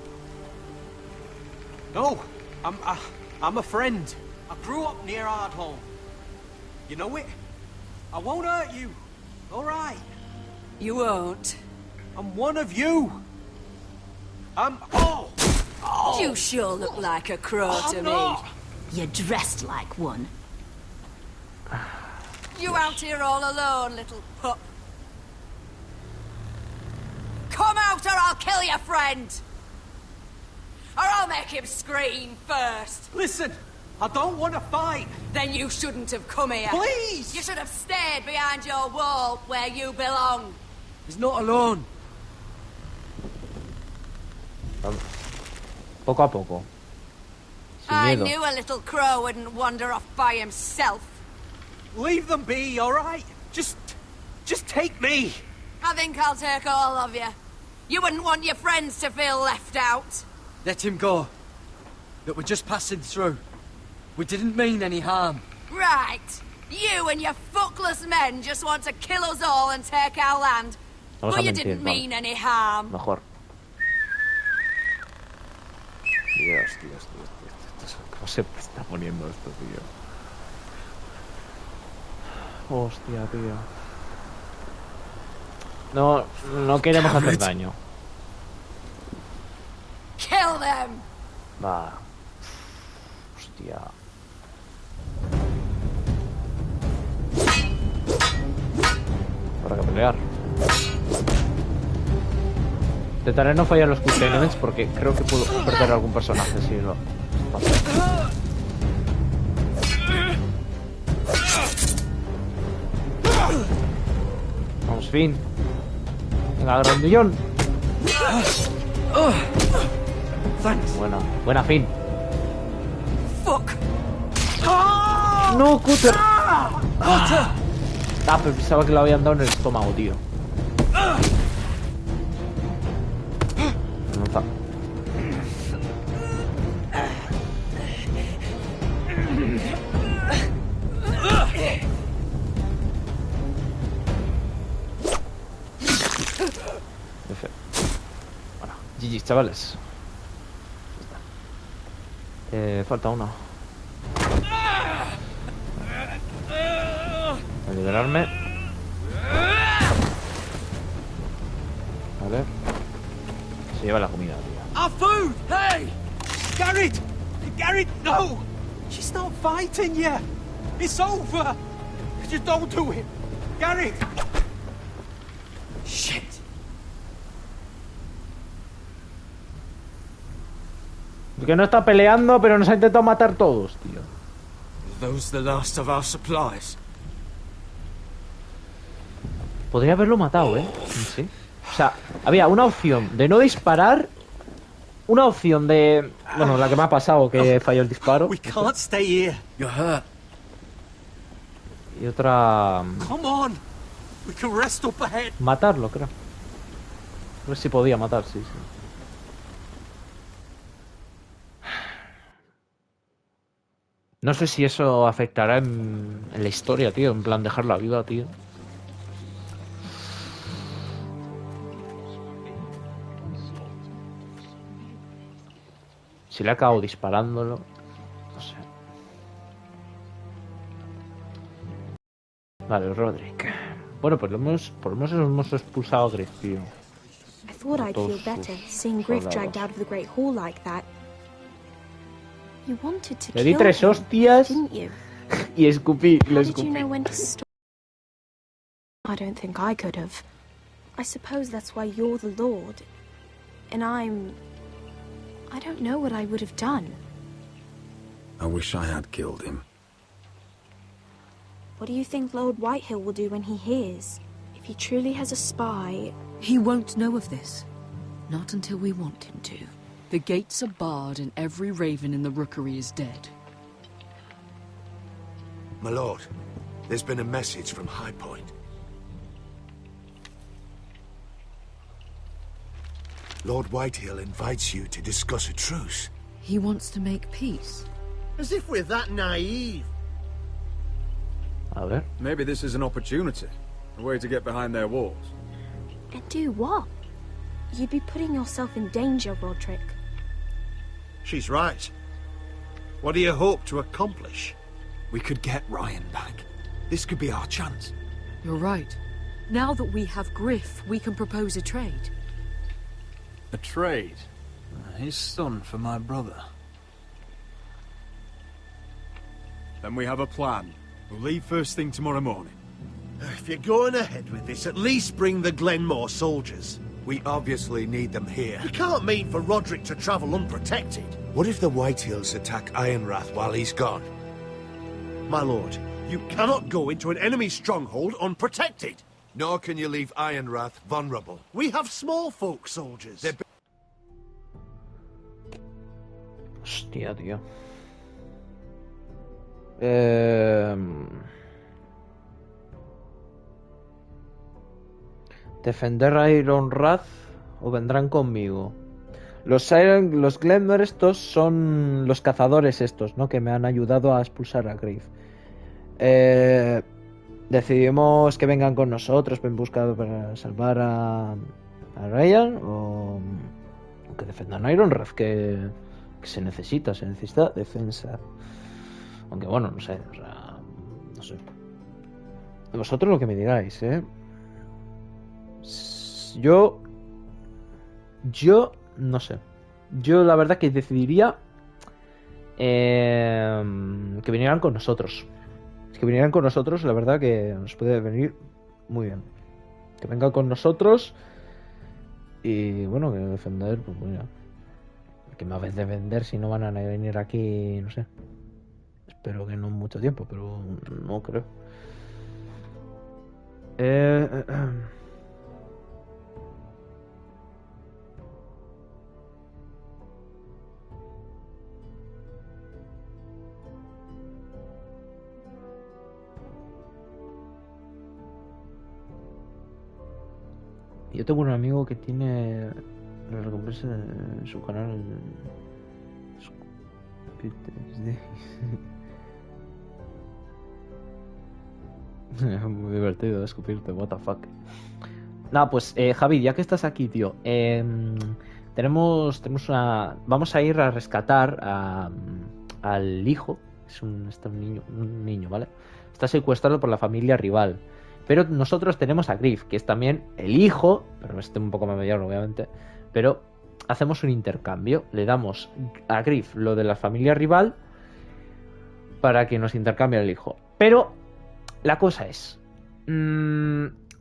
Speaker 6: No, I'm a friend. I grew up near Ardhall. You know it? I won't hurt you. All right.
Speaker 18: You won't.
Speaker 6: I'm one of you. Oh!
Speaker 18: You sure look like a crow to me.
Speaker 6: not.
Speaker 18: You're dressed like one. You out here all alone, little pup? Come out or I'll kill your friend! Or I'll make him scream first.
Speaker 6: Listen, I don't want to fight.
Speaker 18: Then you shouldn't have come here.
Speaker 6: Please!
Speaker 18: You should have stayed behind your wall where you belong.
Speaker 6: He's not alone.
Speaker 1: Poco a poco. Sin
Speaker 18: I
Speaker 1: miedo.
Speaker 18: knew a little crow wouldn't wander off by himself.
Speaker 6: Leave them be, all right? Just take me.
Speaker 18: I think I'll take all of you. You wouldn't want your friends to feel left out.
Speaker 20: Let him go. Look, we're just passing through. We didn't mean any harm.
Speaker 18: Right. You and your fuckless men just want to kill us all and take our land.
Speaker 1: Vamos
Speaker 18: But
Speaker 1: a
Speaker 18: you
Speaker 1: mentir,
Speaker 18: didn't
Speaker 1: vale.
Speaker 18: mean any harm.
Speaker 1: Mejor. Dios. ¿Cómo se está poniendo esto, tío? Hostia, tío. No queremos hacer daño.
Speaker 18: Kill them.
Speaker 1: Va. Hostia. Habrá que pelear. Intentaré no fallar los quick time events porque creo que puedo perder algún personaje si lo... Vamos, Finn. Venga, grandullón. Buena, Finn.
Speaker 18: Fuck.
Speaker 1: No, Cutter. Pero pensaba que lo habían dado en el estómago, tío. No está. Perfecto. Bueno, GG, chavales. Falta uno. Voy a liberarme. Vale. Se lleva la comida, tío.
Speaker 6: Our food! Hey! Garrett! Garrett, no! She's not fighting yet! It's over! Just don't do it! Garrett! Shit!
Speaker 1: Que no está peleando, pero nos ha intentado matar todos, tío.
Speaker 6: Those the last of our supplies.
Speaker 1: Podría haberlo matado, ¿eh? Sí. O sea, había una opción de no disparar, una opción de... Bueno, la que me ha pasado, que falló el disparo.
Speaker 6: We can't stay here. You're hurt.
Speaker 1: Y otra...
Speaker 6: Come on! We can rest up ahead.
Speaker 1: Matarlo, creo. A ver si podía matar, sí. No sé si eso afectará en la historia, tío. En plan, dejarla viva, tío. Si le acabo disparándolo, no sé. Vale, Roderick. Bueno, pues por lo menos hemos expulsado a Griff, tío.
Speaker 21: I thought I'd feel better seeing Griff dragged out of the Great Hall like that. You wanted to
Speaker 1: Le di
Speaker 21: kill
Speaker 1: 3
Speaker 21: him,
Speaker 1: hostias
Speaker 21: didn't you?
Speaker 1: y escupí.
Speaker 21: How
Speaker 1: Le
Speaker 21: did you
Speaker 1: escupí.
Speaker 21: know when to stop? I don't think I could have. I suppose that's why you're the Lord, and I don't know what I would have done.
Speaker 4: I wish I had killed him.
Speaker 21: What do you think Lord Whitehill will do when he hears? If If he truly has a spy...
Speaker 7: He won't know of this. Not until we want him to. The gates are barred and every raven in the rookery is dead.
Speaker 2: My lord, there's been a message from High Point. Lord Whitehill invites you to discuss a truce.
Speaker 7: He wants to make peace.
Speaker 22: As if we're that naive.
Speaker 1: A ver.
Speaker 23: Maybe this is an opportunity. A way to get behind their walls.
Speaker 21: And do what? You'd be putting yourself in danger, Roderick.
Speaker 22: She's right. What do you hope to accomplish?
Speaker 4: We could get Ryan back. This could be our chance.
Speaker 7: You're right. Now that we have Griff, we can propose a trade.
Speaker 4: A trade? His son for my brother.
Speaker 10: Then we have a plan. We'll leave first thing tomorrow morning.
Speaker 22: If you're going ahead with this, at least bring the Glenmore soldiers.
Speaker 2: We obviously need them here.
Speaker 22: You can't mean for Roderick to travel unprotected.
Speaker 2: What if the Whitehills attack Ironrath while he's gone?
Speaker 22: My lord, you cannot go into an enemy stronghold unprotected.
Speaker 2: Nor can you leave Ironrath vulnerable.
Speaker 22: We have small folk soldiers.
Speaker 1: Hostia, tío. ¿Defender a Ironrath o vendrán conmigo? Los Glenmore estos son los cazadores estos, ¿no? Que me han ayudado a expulsar a Griff. Decidimos que vengan con nosotros en busca para salvar a Ryan o que defendan a Ironrath, que se necesita defensa. Aunque bueno, no sé, o sea, no sé. Vosotros lo que me digáis, Yo no sé. Yo la verdad que decidiría que vinieran con nosotros. Que vinieran con nosotros, la verdad que nos puede venir muy bien. Que vengan con nosotros y bueno, que defender, pues mira. Que me vez de vender si no van a venir aquí, no sé. Espero que no mucho tiempo, pero no creo. Yo tengo un amigo que tiene la recompensa en su canal. Muy divertido escupirte, what the fuck. Nada, pues Javi, ya que estás aquí, tío, tenemos una... Vamos a ir a rescatar al hijo. Es un niño, ¿vale? Está secuestrado por la familia rival. Pero nosotros tenemos a Griff, que es también el hijo, pero este un poco más mayor, obviamente. Pero hacemos un intercambio. Le damos a Griff lo de la familia rival para que nos intercambie el hijo. Pero la cosa es...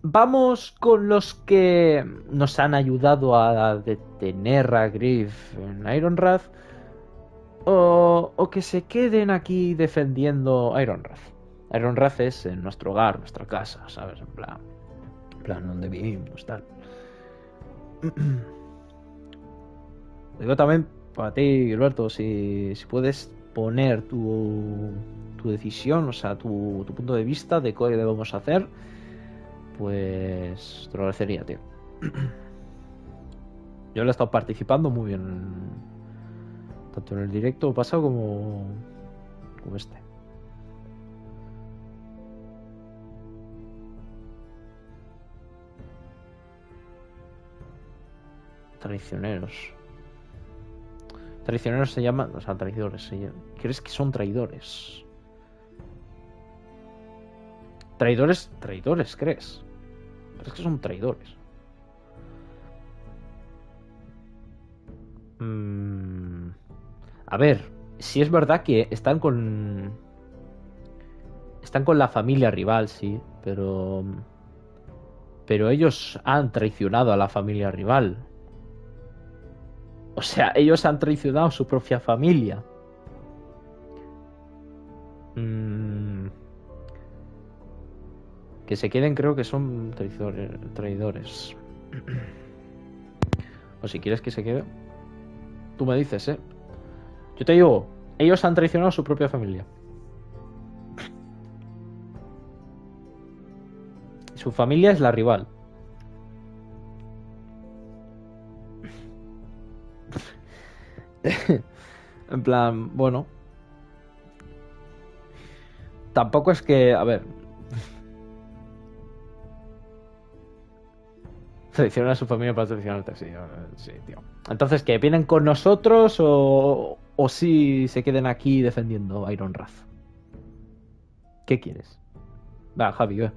Speaker 1: ¿vamos con los que nos han ayudado a detener a Griff en Ironrath? ¿O que se queden aquí defendiendo Ironrath? Ironrath es en nuestro hogar, nuestra casa, ¿sabes? En plan donde vivimos, tal. Digo también para ti, Gilberto, si puedes poner tu decisión, o sea, tu punto de vista de qué debemos hacer, pues te lo agradecería, tío. Yo le he estado participando muy bien, tanto en el directo pasado como este. Traicioneros. Traicioneros se llaman... O sea, traidores. ¿Crees que son traidores? ¿Traidores, crees? ¿Crees que son traidores? A ver, si es verdad que están con la familia rival, sí, pero ellos han traicionado a la familia rival. O sea, ellos han traicionado a su propia familia. Que se queden, creo que son traidores. O si quieres que se quede, tú me dices, ¿eh? Yo te digo, ellos han traicionado a su propia familia. Su familia es la rival. En plan, bueno. Tampoco es que, a ver. Traicionar a su familia para traicionarte, sí, sí, tío. Entonces, ¿qué? ¿Vienen con nosotros o si se queden aquí defendiendo a Iron Wrath? ¿Qué quieres? Va, Javi, ve.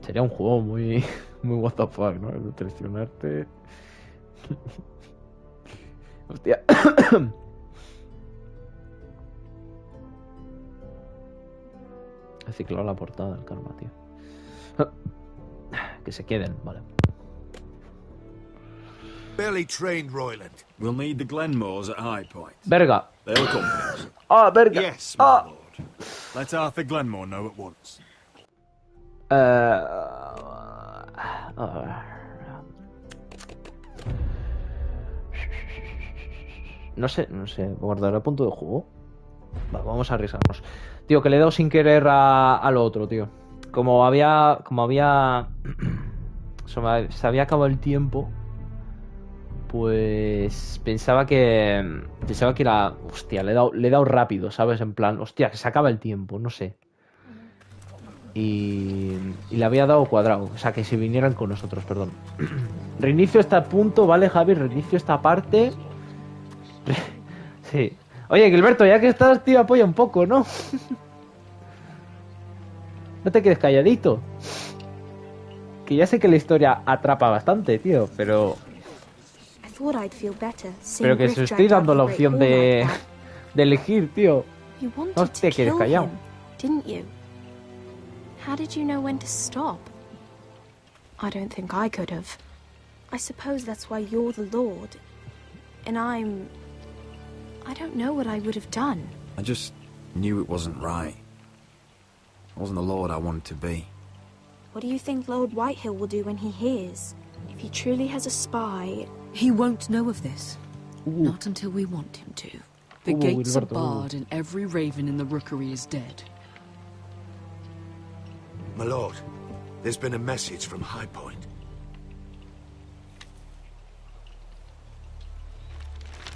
Speaker 1: Sería un juego muy what the fuck, ¿no? El de traicionarte. Hostia. He ciclado la portada del karma, tío. Que se queden, vale.
Speaker 2: Barely trained Royland.
Speaker 10: We'll need the Glenmores at High Point.
Speaker 1: Verga.
Speaker 10: They'll accompany us.
Speaker 1: Ah, verga.
Speaker 10: Yes, my lord. Let Arthur Glenmore know at once.
Speaker 1: No sé, guardar a punto de juego. Va, vamos a arriesgarnos. Tío, que le he dado sin querer a lo otro, tío. Como había se había acabado el tiempo, pues pensaba que era, hostia, le he dado rápido, ¿sabes? En plan, hostia, que se acaba el tiempo, no sé. Y le había dado cuadrado, o sea, que si vinieran con nosotros, perdón. Reinicio este punto, ¿vale, Javi? Reinicio esta parte. Sí. Oye, Gilberto, ya que estás, tío, apoya un poco, ¿no? No te quedes calladito. Que ya sé que la historia atrapa bastante, tío, pero... Pero que se estoy dando la opción de elegir, tío. No te quedes callado.
Speaker 21: How did you know when to stop? I don't think I could have. I suppose that's why you're the Lord. And I don't know what I would have done.
Speaker 4: I just knew it wasn't right. I wasn't the Lord I wanted to be.
Speaker 21: What do you think Lord Whitehill will do when he hears? If he truly has a spy...
Speaker 7: He won't know of this. Not until we want him to. The gates are barred and every raven in the rookery is dead.
Speaker 2: My lord, there's been a message from High Point.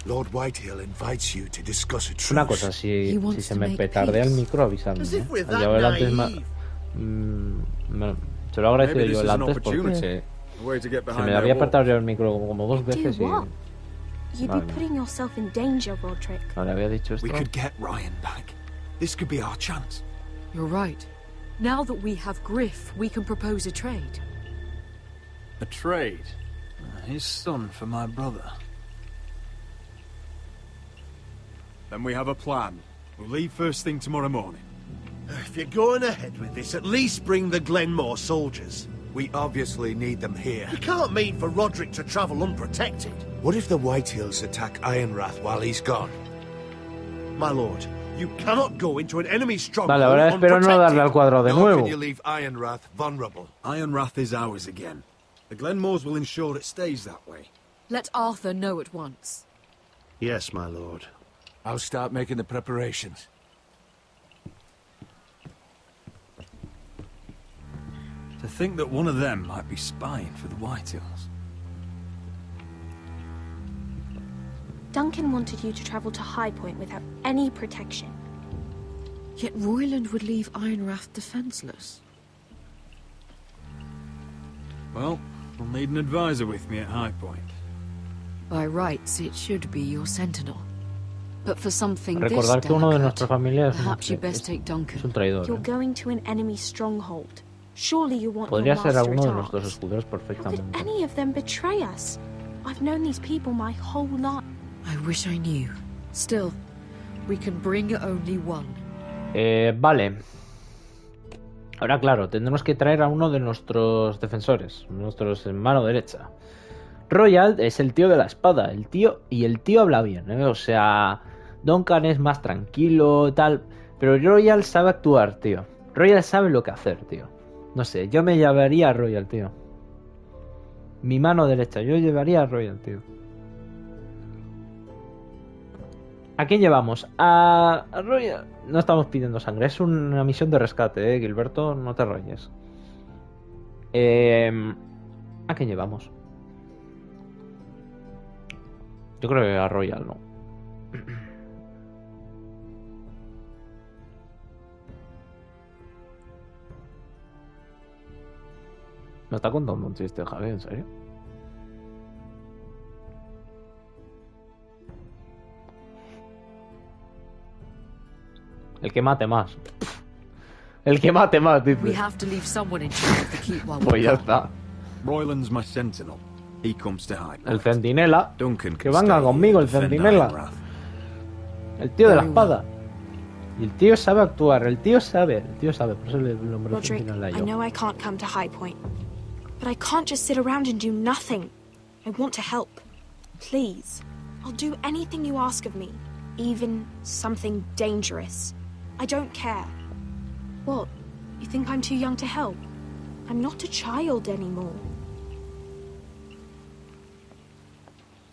Speaker 2: Lord Whitehill invites you to discuss a truce.
Speaker 1: Una cosa, si se me petardea el micro, avisadme. Yo el antes se lo he agradecido yo el antes porque se me había petardeado el micro como 2 veces y...
Speaker 21: You'd be putting yourself in danger, Roderick.
Speaker 1: No le había dicho esto.
Speaker 10: We could get Ryan back. This could be our chance.
Speaker 7: You're right. Now that we have Griff, we can propose a trade.
Speaker 4: A trade? His son for my brother.
Speaker 10: Then we have a plan. We'll leave first thing tomorrow morning.
Speaker 22: If you're going ahead with this, at least bring the Glenmore soldiers.
Speaker 2: We obviously need them here.
Speaker 22: You can't mean for Roderick to travel unprotected.
Speaker 2: What if the Whitehills attack Ironrath while he's gone?
Speaker 22: My lord, you cannot go into an enemy stronghold.
Speaker 1: Vale, ahora espero no darle al cuadrado de nuevo.
Speaker 2: Can you leave Ironrath vulnerable?
Speaker 10: Ironrath is ours again. The Glenmores will ensure it stays that way.
Speaker 7: Let Arthur know at once.
Speaker 22: Yes, my lord.
Speaker 2: I'll start making the preparations.
Speaker 10: To think that one of them might be spying for the Whitehills.
Speaker 21: Duncan wanted you to travel to High Point without any protection.
Speaker 7: Yet Royland would leave Ironrath defenseless.
Speaker 10: Well, I'll need an advisor with me at High Point.
Speaker 7: By rights, it should be your sentinel. But for something this
Speaker 1: Recordar que uno de nuestra familia
Speaker 7: perhaps you best take Duncan.
Speaker 1: Es un traidor.
Speaker 21: You're going to an enemy stronghold. Surely you want
Speaker 1: Podría
Speaker 21: your
Speaker 1: ser
Speaker 21: master
Speaker 1: alguno de
Speaker 21: at
Speaker 1: nuestros
Speaker 21: arms.
Speaker 1: escuderos
Speaker 21: How could
Speaker 1: perfectamente.
Speaker 21: any of them betray us? I've known these people my whole life.
Speaker 7: I wish I knew. Still, we can bring only one.
Speaker 1: Vale. Ahora, claro, tendremos que traer a uno de nuestros defensores, nuestros en mano derecha. Royal es el tío de la espada, el tío habla bien, ¿eh? O sea, Duncan es más tranquilo, tal, pero Royal sabe actuar, tío. Royal sabe lo que hacer, tío. No sé, yo me llevaría a Royal, tío. Mi mano derecha, yo llevaría a Royal, tío. ¿A quién llevamos? A Royal. No estamos pidiendo sangre, es una misión de rescate, Gilberto, no te rayes. ¿A quién llevamos? Yo creo que a Royal, ¿no? Me está contando un chiste, Javi, ¿en serio? El que mate más. El que mate más, dice.
Speaker 7: We have to leave someone in charge of the keep while
Speaker 1: Pues
Speaker 7: we're
Speaker 1: ya
Speaker 7: gone.
Speaker 1: está.
Speaker 23: Royland's my sentinel. He comes to hide.
Speaker 1: El centinela.
Speaker 23: Duncan
Speaker 1: Que venga conmigo, el centinela. El tío de la espada. Y el tío sabe actuar, el tío sabe, por eso le nombré
Speaker 21: Roderick,
Speaker 1: centinela
Speaker 21: I
Speaker 1: yo.
Speaker 21: know I can't come to High Point, but I can't just sit around and do nothing. I want to help. Please. I'll do anything you ask of me, even something dangerous. I don't care. What? You think I'm too young to help? I'm not a child anymore.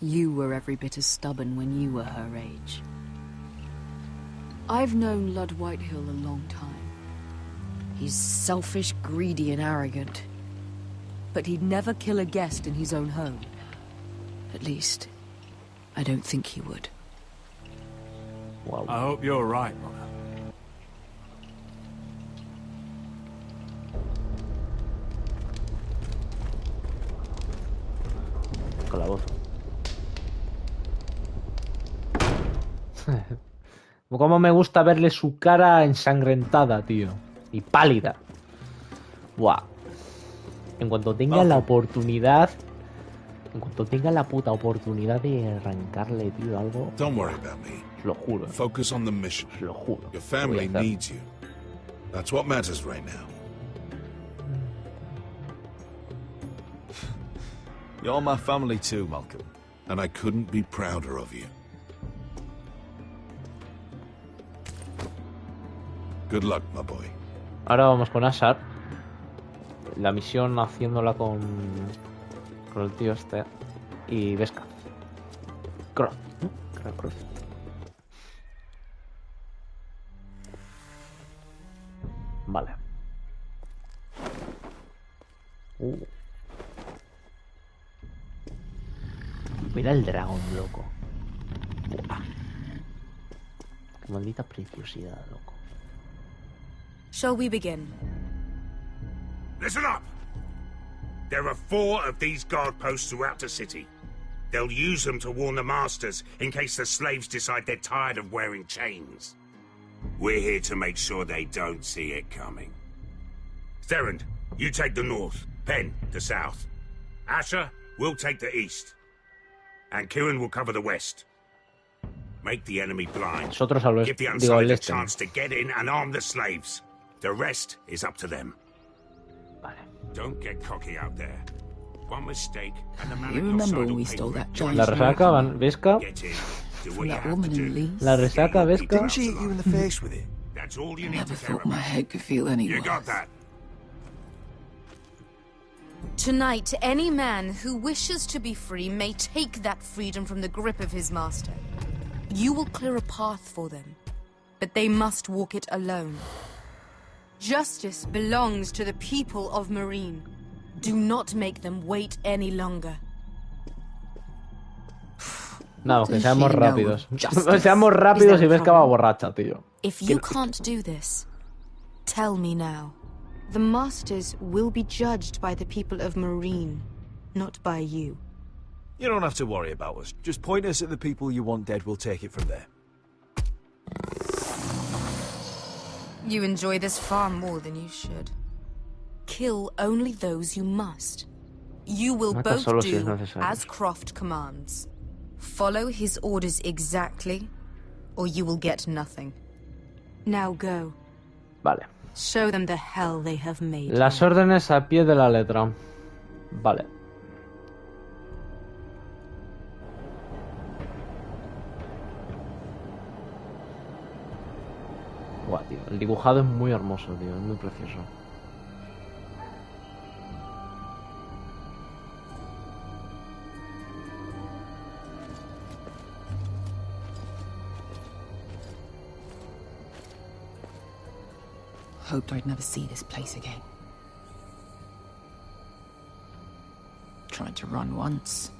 Speaker 7: You were every bit as stubborn when you were her age. I've known Lud Whitehill a long time. He's selfish, greedy, and arrogant. But he'd never kill a guest in his own home. At least, I don't think he would.
Speaker 1: Wow.
Speaker 4: I hope you're right, Mother.
Speaker 1: Con la voz. Como me gusta verle su cara ensangrentada, tío. Y pálida. Buah. En cuanto tenga la oportunidad... En cuanto tenga la puta oportunidad de arrancarle, tío, algo...
Speaker 11: Don't worry about me.
Speaker 1: Lo juro.
Speaker 11: Focus on the mission.
Speaker 1: Lo juro.
Speaker 11: Your family needs you. That's what matters right now.
Speaker 23: You're my family too, Malcolm.
Speaker 11: And I couldn't be prouder of you. Good luck, my boy.
Speaker 1: Ahora vamos con Ashar. La misión haciéndola con el tío este. Y Vesca. Croft. Croft. Vale. Mira el dragón, loco. Buah. Qué maldita preciosidad, loco.
Speaker 18: Shall we begin?
Speaker 2: Listen up! There are 4 of these guard posts throughout the city. They'll use them to warn the masters in case the slaves decide they're tired of wearing chains. We're here to make sure they don't see it coming. Therend, you take the north. Penn, the south. Asher, we'll take the east. And Kieran will cover the west. Make the enemy blind.
Speaker 1: Nosotros al oeste.
Speaker 2: Give the
Speaker 1: Digo, al
Speaker 2: unsullied a
Speaker 1: este.
Speaker 2: chance to get in and arm the slaves. The rest is up to them. Don't get cocky out there. One mistake and the man
Speaker 7: You
Speaker 2: at your
Speaker 7: remember
Speaker 2: side
Speaker 7: when
Speaker 2: will
Speaker 7: we
Speaker 2: pay
Speaker 7: stole
Speaker 2: for it.
Speaker 7: that giant
Speaker 1: La resaca, Vesca.
Speaker 2: Get in, do what
Speaker 7: from
Speaker 2: you
Speaker 7: that
Speaker 2: have
Speaker 7: woman
Speaker 2: to
Speaker 7: in
Speaker 2: do.
Speaker 7: Leeds?
Speaker 1: La resaca, Vesca.
Speaker 9: Didn't she hit you in the face with it?
Speaker 2: That's all you need
Speaker 7: Never
Speaker 2: to care
Speaker 7: thought my
Speaker 2: about.
Speaker 7: head could feel any
Speaker 2: You
Speaker 7: worse.
Speaker 2: got that?
Speaker 18: Tonight, any man who wishes to be free may take that freedom from the grip of his master. You will clear a path for them, but they must walk it alone. Justice belongs to the people of Marine. Do not make them wait any longer.
Speaker 1: No, que seamos
Speaker 18: She know
Speaker 1: rápidos.
Speaker 18: justice.
Speaker 1: Seamos
Speaker 18: Is
Speaker 1: rápidos
Speaker 18: there
Speaker 1: y
Speaker 18: a
Speaker 1: Vesca va
Speaker 18: problem?
Speaker 1: borracha, tío.
Speaker 18: If you can't do this, tell me now. The Masters will be judged by the people of Marine, not by you.
Speaker 22: You don't have to worry about us. Just point us at the people you want dead, we'll take it from there.
Speaker 18: You enjoy this far more than you should. Kill only those you must. You will
Speaker 1: Mata
Speaker 18: both
Speaker 1: solo si es
Speaker 18: do
Speaker 1: necesario.
Speaker 18: as Croft commands. Follow his orders exactly, or you will get nothing. Now go.
Speaker 1: Vale.
Speaker 18: Show them the hell they have made.
Speaker 1: Las órdenes a pie de la letra. Vale. Buah, tío. El dibujado es muy hermoso, tío. Es muy precioso.
Speaker 3: Hoped I'd never see this place again. Tried to run once.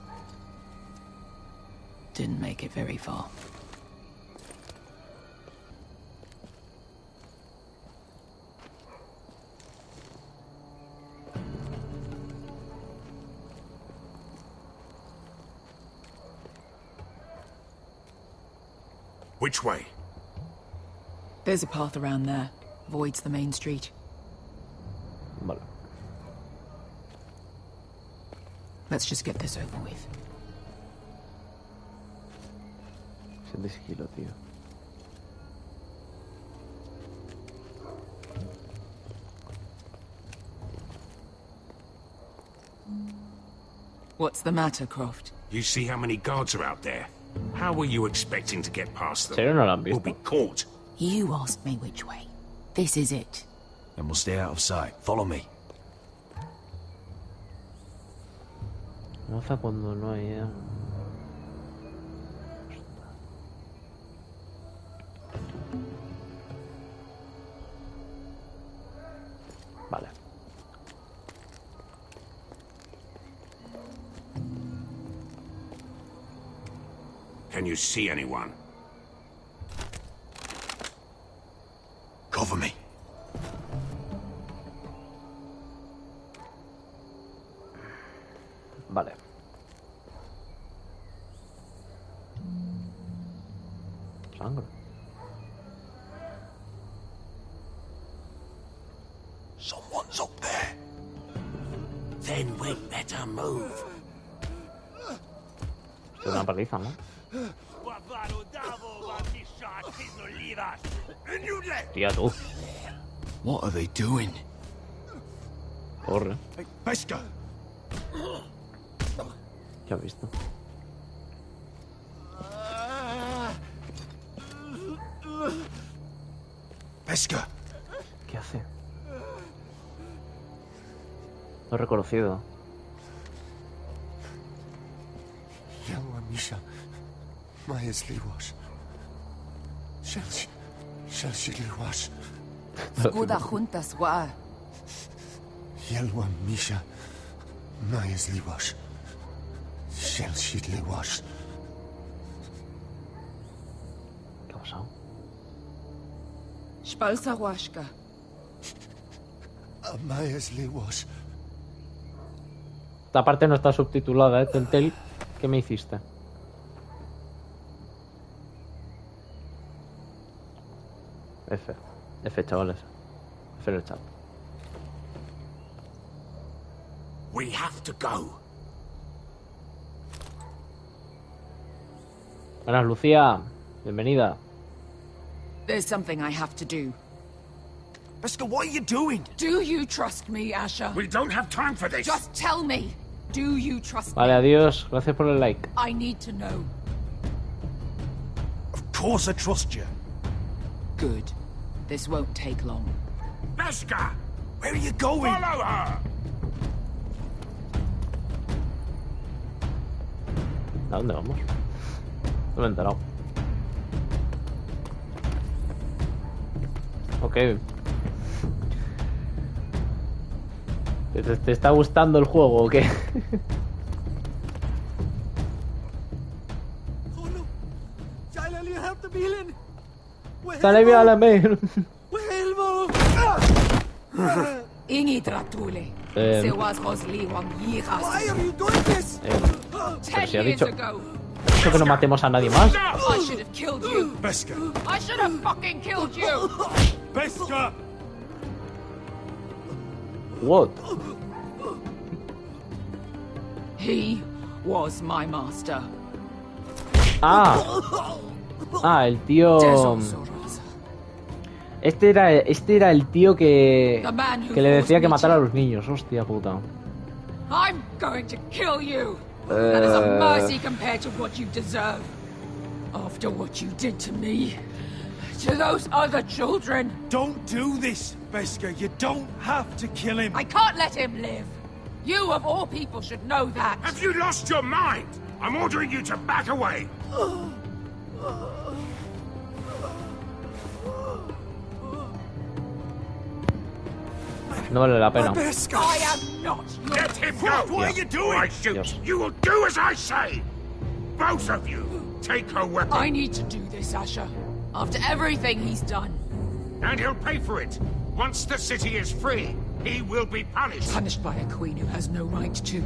Speaker 3: Didn't make it very far.
Speaker 2: Which way?
Speaker 3: There's a path around there. Voids the main street.
Speaker 1: Vale.
Speaker 3: Let's just get this over with.
Speaker 1: Es de sigilo, tío.
Speaker 3: What's the matter, Croft?
Speaker 2: You see how many guards are out there? How were you expecting to get past them?
Speaker 1: ¿Serio no lo han visto?
Speaker 2: We'll be caught.
Speaker 3: You asked me which way. This is it.
Speaker 22: Then we'll stay out of sight. Follow me.
Speaker 1: Moza cuando no hay... Vale.
Speaker 2: Can you see anyone?
Speaker 22: Cover me.
Speaker 1: Vale. Sangre.
Speaker 2: Someone's up there. Then we'd better move.
Speaker 1: Es una paliza, ¿no? Tía, tú.
Speaker 22: What are they doing?
Speaker 1: Corre.
Speaker 22: Hey, Pesca!
Speaker 1: ¿Qué has visto?
Speaker 22: Pesca!
Speaker 1: ¿Qué hace? Lo he reconocido.
Speaker 17: Yellow Misha, Maya's Liwash. Chelsea Liwash.
Speaker 3: Skuda juntas, wa.
Speaker 17: Yellow Misha, Maya's Liwash. Chelsea Liwash.
Speaker 1: ¿Qué ha pasado?
Speaker 3: Spalsa washka.
Speaker 17: Maya's Liwash.
Speaker 1: Esta parte no está subtitulada, ¿eh? Teltale, ¿qué me hiciste? F, chavales. F en el chat.
Speaker 2: We have to go.
Speaker 1: Buenas, Lucía. Bienvenida.
Speaker 3: There's something I have to do.
Speaker 22: Pesca, what are you doing?
Speaker 3: Do you trust me, Asher?
Speaker 2: We don't have time for this.
Speaker 3: Just tell me. Do you trust
Speaker 1: Vale,
Speaker 3: me?
Speaker 1: adiós. Gracias por el like.
Speaker 3: I need to know.
Speaker 22: Of course I trust you.
Speaker 3: Good. This won't take long.
Speaker 2: Pesca!
Speaker 22: Where are you going?
Speaker 2: Follow her!
Speaker 1: ¿A dónde vamos? No me he enterado. Ok. ¿Te está gustando el juego o qué? Sale bien a la mail.
Speaker 3: Ingi tratule. Se was Rosli Wang Hijos.
Speaker 22: Why are you doing this?
Speaker 1: Pero si ha dicho que no matemos a nadie más.
Speaker 3: I should have killed you.
Speaker 22: Pesca.
Speaker 3: I should have fucking killed you.
Speaker 22: Pesca!
Speaker 1: What?
Speaker 3: He was my master.
Speaker 1: El tío. Este era el tío que le decía que matara a los niños. Hostia puta.
Speaker 3: I'm going to kill you. That is a mercy compared to what you deserve. After what you did to me, to those other children.
Speaker 10: Don't do this, Veska. You don't have to kill him.
Speaker 3: I can't let him live. You, of all people, should know that.
Speaker 2: Have you lost your mind? I'm ordering you to back away.
Speaker 1: No vale la pena.
Speaker 3: I am not.
Speaker 2: Let him go.
Speaker 10: What are you doing?
Speaker 2: I shoot. You will do as I say. Both of you, take her weapon.
Speaker 3: I need to do this, Asher. After everything he's done.
Speaker 2: And he'll pay for it. Once the city is free, he will be punished.
Speaker 3: Punished by a queen who has no right to.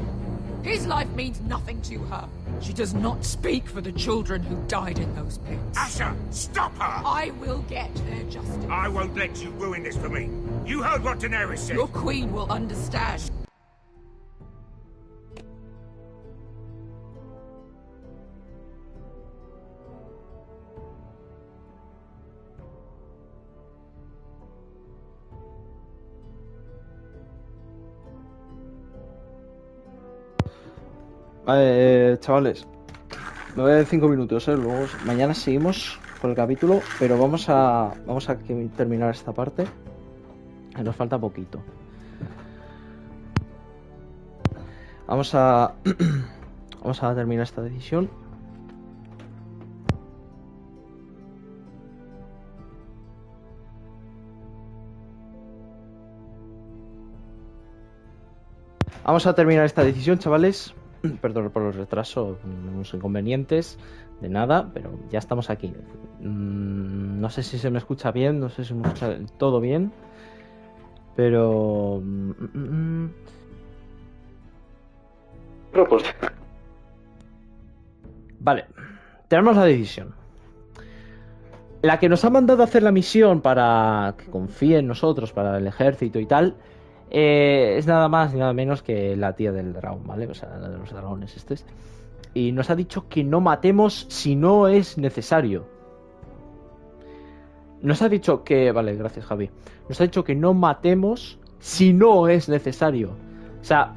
Speaker 3: His life means nothing to her. She does not speak for the children who died in those pits.
Speaker 2: Asher, stop her!
Speaker 3: I will get their justice.
Speaker 2: I won't let you ruin this for me. You heard what Daenerys said.
Speaker 3: Your queen will understand.
Speaker 1: Chavales, me voy a 5 minutos, luego mañana seguimos con el capítulo, pero vamos a terminar esta parte, que nos falta poquito. Vamos a terminar esta decisión. Vamos a terminar esta decisión, chavales. Perdón por el retraso, unos inconvenientes, de nada, pero ya estamos aquí. No sé si se me escucha bien, no sé si me escucha todo bien, pero... Vale, tenemos la decisión. La que nos ha mandado a hacer la misión para que confíe en nosotros, para el ejército y tal... es nada más ni nada menos que la tía del dragón, ¿vale? O sea, la de los dragones estos. Y nos ha dicho que no matemos si no es necesario. Nos ha dicho que... Vale, gracias, Javi. Nos ha dicho que no matemos si no es necesario. O sea,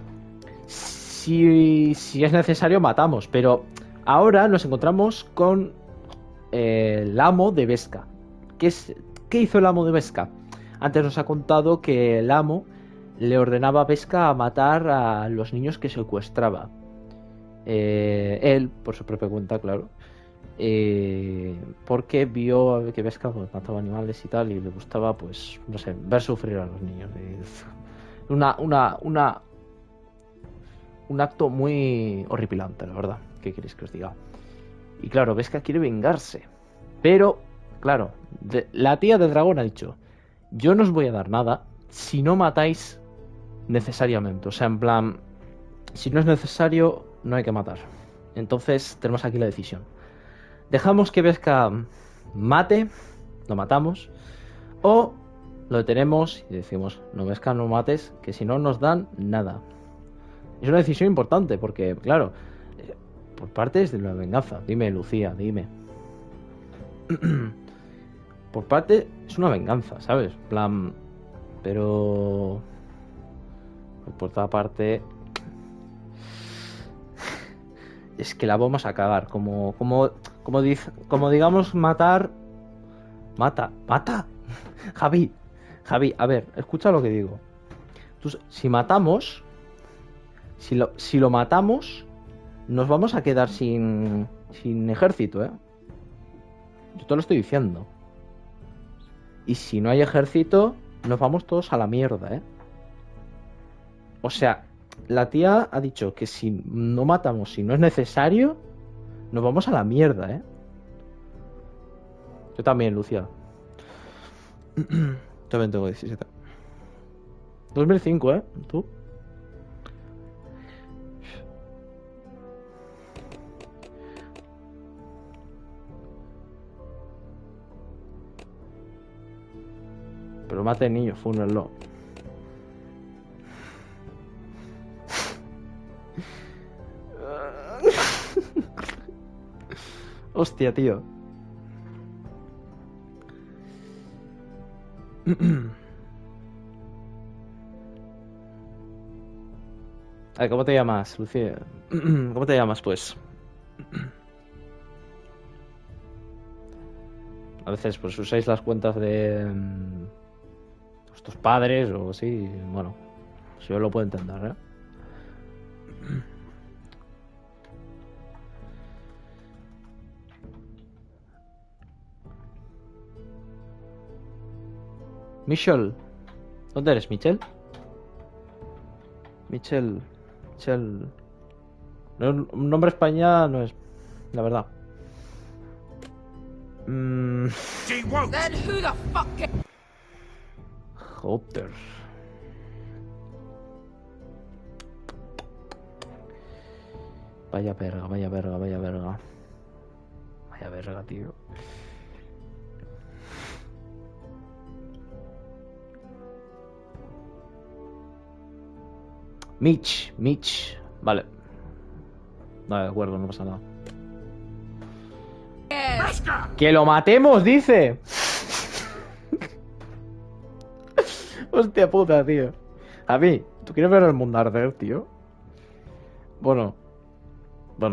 Speaker 1: si es necesario matamos. Pero ahora nos encontramos con el amo de Veska. ¿Qué hizo el amo de Veska? Antes nos ha contado que el amo... le ordenaba a Veska a matar a los niños que secuestraba. Él, por su propia cuenta, claro. Porque vio que Veska pues, mataba animales y tal, y le gustaba, pues, no sé, ver sufrir a los niños. Un acto muy horripilante, la verdad. ¿Qué queréis que os diga? Y claro, Veska quiere vengarse. Pero, claro, la tía del dragón ha dicho: yo no os voy a dar nada si no matáis necesariamente, o sea, en plan, si no es necesario, no hay que matar. Entonces tenemos aquí la decisión: dejamos que Veska mate, lo matamos, o lo detenemos y decimos: no, Veska, no mates, que si no nos dan nada. Es una decisión importante porque, claro, por parte es de la venganza. Dime, Lucía, dime. Por parte es una venganza, ¿sabes? En plan, pero... por otra parte, es que la vamos a cagar. Como digamos, matar. Mata. Javi, a ver, escucha lo que digo. Si matamos, si lo matamos, nos vamos a quedar sin ejército, ¿eh? Yo te lo estoy diciendo. Y si no hay ejército, nos vamos todos a la mierda, ¿eh? O sea, la tía ha dicho que si no matamos, si no es necesario, nos vamos a la mierda, ¿eh? Yo también, Lucía. También tengo 17. 2005, ¿eh? ¿Tú? Pero mate niños, fúnenlo. Hostia, tío. A ver, ¿cómo te llamas, Lucía? ¿Cómo te llamas, pues? a veces pues usáis las cuentas de vuestros padres o así, bueno, pues yo lo puedo entender, ¿eh? Michelle, ¿dónde eres, Michelle? Michelle. No, un nombre español no es, la verdad.
Speaker 3: Then who the fuck?
Speaker 1: Joder. Vaya verga. Vaya verga, tío. Mitch. Vale. Vale, de acuerdo, no pasa nada. ¡Que lo matemos, dice! Hostia puta, tío. A mí, ¿tú quieres ver el mundo arder, tío? Bueno,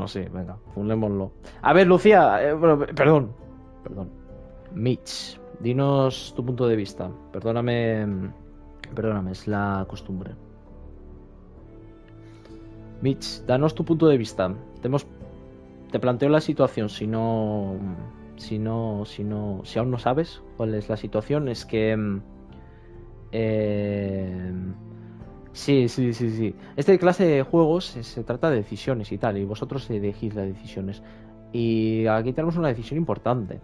Speaker 1: sí, venga, funémoslo. A ver, Lucía, perdón. Mitch, dinos tu punto de vista. Perdóname, es la costumbre. Mitch, danos tu punto de vista. Te planteo la situación. Si aún no sabes cuál es la situación, es que sí. Esta clase de juegos se trata de decisiones y tal, y vosotros elegís las decisiones. Y aquí tenemos una decisión importante.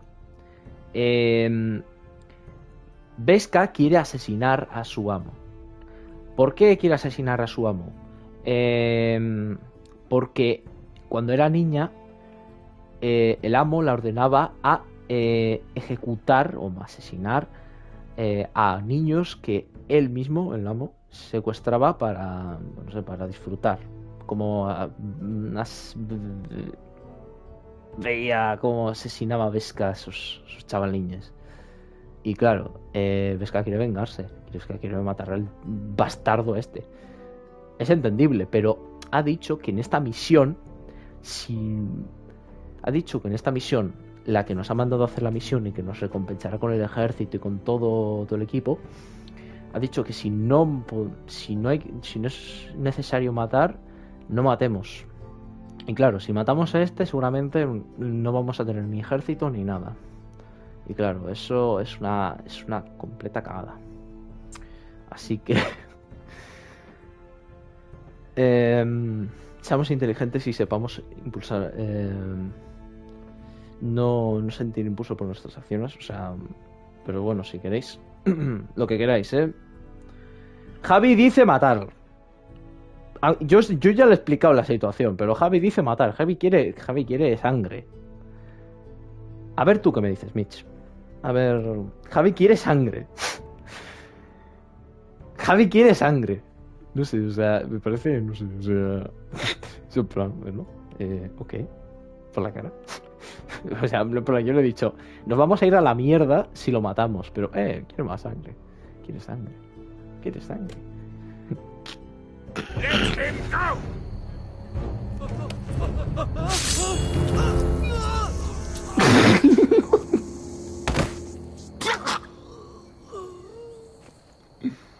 Speaker 1: Vesca quiere asesinar a su amo. ¿Por qué quiere asesinar a su amo? Porque cuando era niña, el amo la ordenaba a ejecutar o asesinar a niños que él mismo, el amo, secuestraba para disfrutar. Como veía cómo asesinaba a Vesca a sus chavalines. Y claro, Vesca quiere vengarse. Vesca quiere matar al bastardo este. Es entendible, pero ha dicho que en esta misión, la que nos ha mandado a hacer la misión y que nos recompensará con el ejército y con todo el equipo, ha dicho que si no es necesario matar, no matemos. Y claro, si matamos a este, seguramente no vamos a tener ni ejército ni nada. Y claro, eso es una completa cagada. Así que seamos inteligentes y sepamos impulsar, no sentir impulso por nuestras acciones, o sea, pero bueno, si queréis lo que queráis, Javi dice matar. Yo ya le he explicado la situación, pero Javi dice matar. Javi quiere sangre. A ver tú qué me dices, Mitch. A ver, Javi quiere sangre. Javi quiere sangre. No sé, o sea, me parece, no sé, o sea, es un plan, ¿no? Ok, por la cara. O sea, pero yo le he dicho, nos vamos a ir a la mierda si lo matamos, pero, quiero más sangre. Quiere sangre.
Speaker 2: Let him go!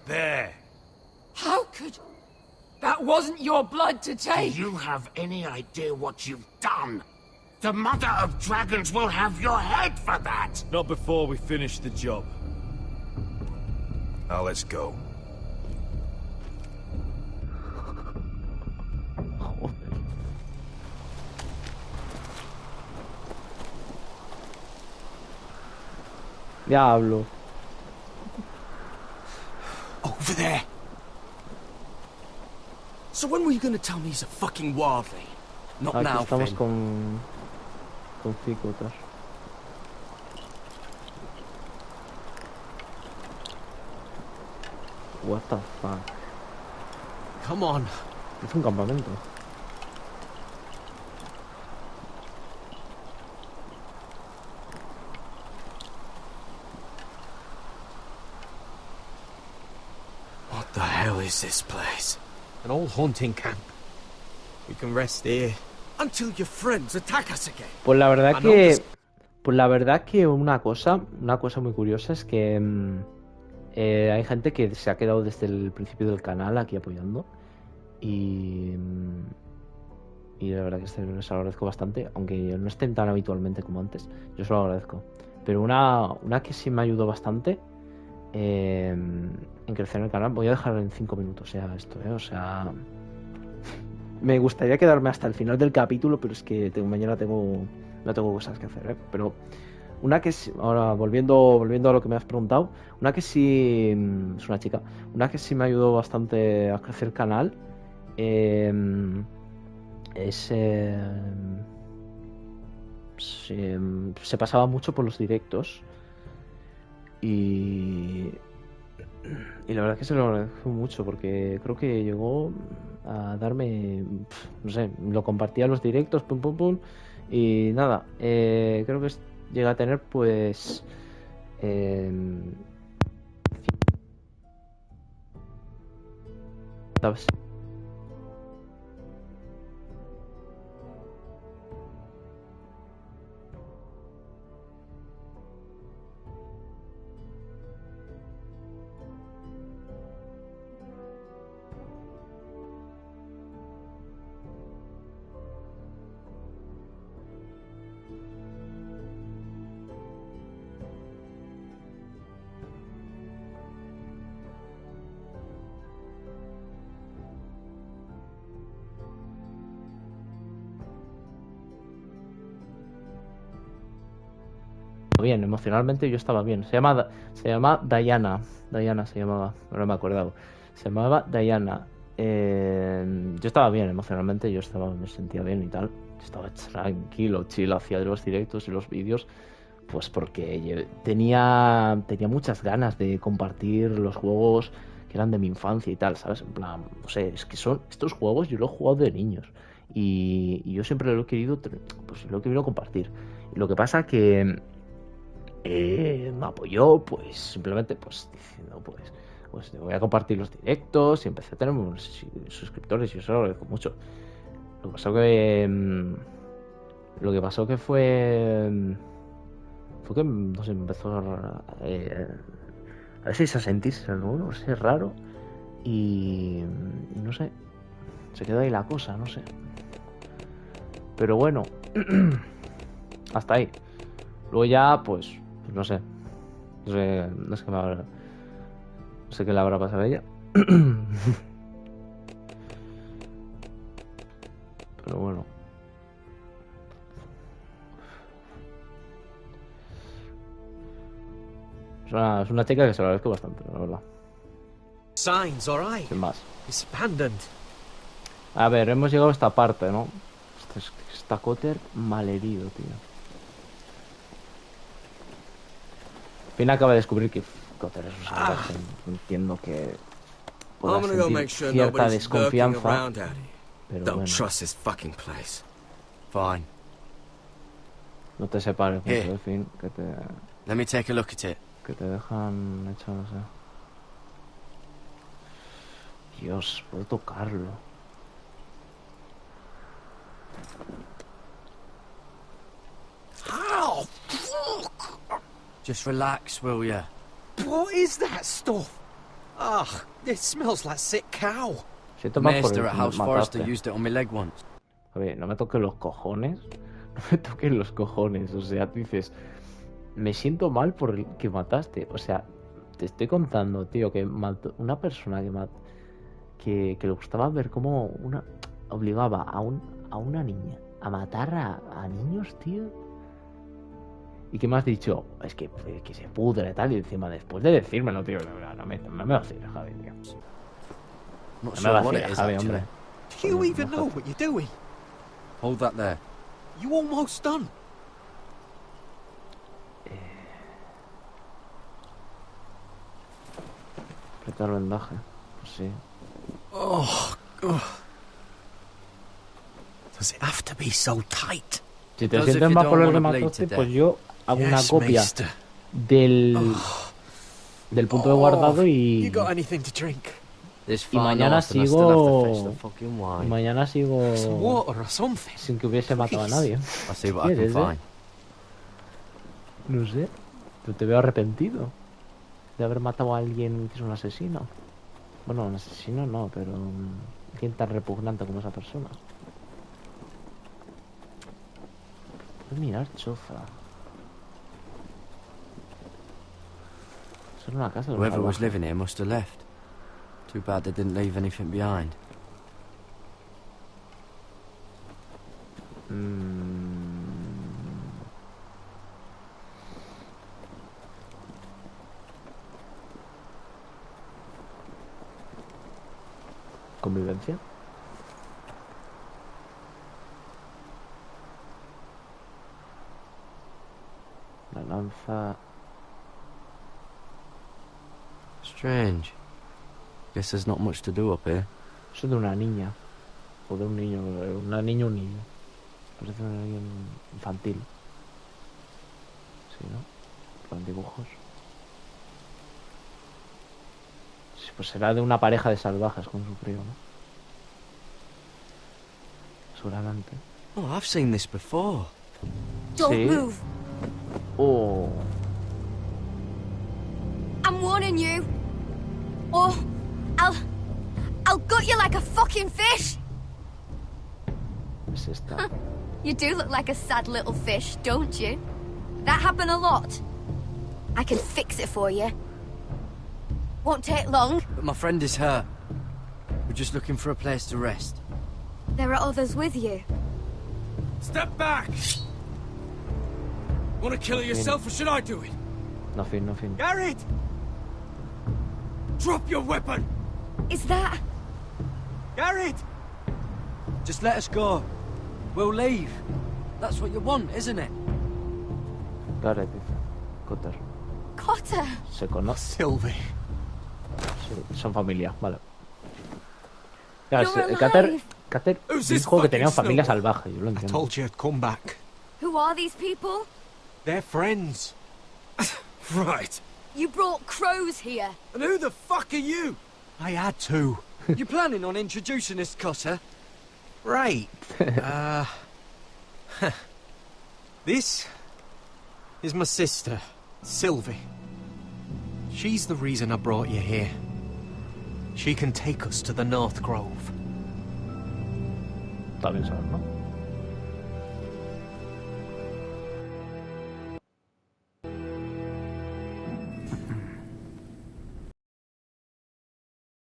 Speaker 3: There. How could... That wasn't your blood to take!
Speaker 2: Do you have any idea what you've done? The Mother of Dragons will have your head for that!
Speaker 10: Not before we finish the job.
Speaker 2: Now let's go.
Speaker 1: Diablo.
Speaker 12: Over there. So when were you gonna tell me he's a fucking wildling? Not
Speaker 1: Aquí
Speaker 12: now,
Speaker 1: estamos
Speaker 12: Finn.
Speaker 1: con cicutas. What the fuck?
Speaker 12: Come on.
Speaker 1: Es un campamento.
Speaker 12: What the hell is this place? An old hunting camp. We can rest here until your friends attack us again.
Speaker 1: Pues la verdad que Pues la verdad que una cosa muy curiosa es que hay gente que se ha quedado desde el principio del canal aquí apoyando y la verdad que se lo agradezco bastante, aunque no estén tan habitualmente como antes, yo se lo agradezco. Pero una que sí me ayudó bastante en crecer el canal, voy a dejar en 5 minutos ya esto, o sea, me gustaría quedarme hasta el final del capítulo, pero es que mañana tengo cosas que hacer, pero una que sí, ahora volviendo a lo que me has preguntado, una que sí es una chica, una que sí me ayudó bastante a crecer el canal se pasaba mucho por los directos y la verdad es que se lo agradezco mucho porque creo que llegó a darme, no sé, lo compartía en los directos, pum pum pum, y nada, creo que llega a tener pues ¿sabes? Bien, emocionalmente yo estaba bien. Se llama Diana. Diana se llamaba, no me he acordado. Se llamaba Diana. Yo estaba bien emocionalmente, me sentía bien y tal. Estaba tranquilo, chill, hacía los directos y los vídeos, pues porque tenía muchas ganas de compartir los juegos que eran de mi infancia y tal, ¿sabes? En plan, no sé, es que son estos juegos, yo los he jugado de niños y yo siempre lo he querido, pues lo he querido compartir. Y lo que pasa que me apoyó, pues simplemente pues diciendo pues te voy a compartir los directos y empecé a tener unos suscriptores y eso lo agradezco mucho. Lo que pasó que fue que no sé, empezó a veces a sentirse, ¿no? sé, raro y no sé, se quedó ahí la cosa, no sé, pero bueno, hasta ahí. Luego ya pues no sé qué le habrá pasado a ella. Pero bueno. Es una chica que se lo agradezco bastante, la verdad.
Speaker 6: Signs, all right.
Speaker 1: Sin más.
Speaker 6: Expandant.
Speaker 1: A ver, hemos llegado a esta parte, ¿no? Está Cotter malherido, tío. Al fin acaba de descubrir que Cotter es un salvaje. Entiendo que pueda sentir cierta desconfianza, pero bueno.
Speaker 20: Fine.
Speaker 1: No te separes mucho, en fin, que te...
Speaker 20: Let me take a look at it.
Speaker 1: Que te dejan hecho, no sé. Dios, puedo tocarlo.
Speaker 12: How? Fuck!
Speaker 20: Just relax, will ya?
Speaker 12: What is that stuff? Ugh, it smells like sick cow.
Speaker 20: Maester at House Forrester used it on my leg once.
Speaker 1: A ver, no me toques los cojones. No me toques los cojones. O sea, tú dices, me siento mal por el que mataste. O sea, te estoy contando, tío, que mató una persona que le gustaba ver cómo obligaba a una niña a matar a niños, tío. ¿Y qué me has dicho? Es que se pudre tal. Y encima después de decírmelo, tío, no me vaciles, Javi, tío. No me vaciles, Javi, hombre.
Speaker 12: Do you even know what you're doing?
Speaker 20: Hold that there.
Speaker 12: You almost done.
Speaker 1: Apretar el vendaje. Pues sí.
Speaker 12: Oh. Does it have to be so tight?
Speaker 1: Si te sientes más por el que mataste, pues yo hago una copia del punto de guardado y mañana sigo sin que hubiese matado a nadie. ¿Quieres, No sé. Pero te veo arrepentido de haber matado a alguien que es un asesino. Bueno, un asesino no, pero alguien tan repugnante como esa persona. Puedes mirar choza. Eso era una casa de un
Speaker 20: Whoever was
Speaker 1: salvaje.
Speaker 20: living here must have left. Too bad they didn't leave anything behind.
Speaker 1: Convivencia. La lanza.
Speaker 20: Strange. Guess there's not much to do up here.
Speaker 1: Eso es de una niña. O de un niño. Una niña o un niño. Parece una niña infantil. Sí, ¿no? Con dibujos. Sí, pues será de una pareja de salvajes con su crío, ¿no? Seguramente.
Speaker 20: Oh, I've seen this before.
Speaker 14: Don't
Speaker 1: Sí.
Speaker 14: move.
Speaker 1: Oh.
Speaker 14: I'm warning you. Or I'll gut you like a fucking fish.
Speaker 1: Es esta.
Speaker 14: You do look like a sad little fish, don't you? That happen a lot. I can fix it for you. Won't take long.
Speaker 20: But my friend is hurt. We're just looking for a place to rest.
Speaker 14: There are others with you.
Speaker 10: Step back! Want to kill her yourself, or should I do it?
Speaker 1: Nothing, nothing.
Speaker 10: Garrett! Drop your weapon!
Speaker 14: Is that...
Speaker 10: Garrett!
Speaker 20: Just let us go. We'll leave. That's what you want, isn't it?
Speaker 1: Gareth dice. Cotter.
Speaker 14: Cotter?
Speaker 1: Se conoce.
Speaker 22: Sylvie.
Speaker 1: Sí, son familia, vale. Claro,
Speaker 14: You're
Speaker 1: Cater
Speaker 22: Who's this
Speaker 1: dijo que tenía
Speaker 22: fucking
Speaker 1: familia
Speaker 22: snowball?
Speaker 1: salvaje, yo lo
Speaker 22: I
Speaker 1: entiendo.
Speaker 22: told you I'd come back.
Speaker 14: Who are these people?
Speaker 22: They're friends.
Speaker 10: Right.
Speaker 14: You brought crows here.
Speaker 10: And who the fuck are you?
Speaker 22: I had to.
Speaker 20: You planning on introducing us, Cutter?
Speaker 6: Right. This is my sister, Sylvie. She's the reason I brought you here. She can take us to the North Grove.
Speaker 1: Está bien saber, ¿no?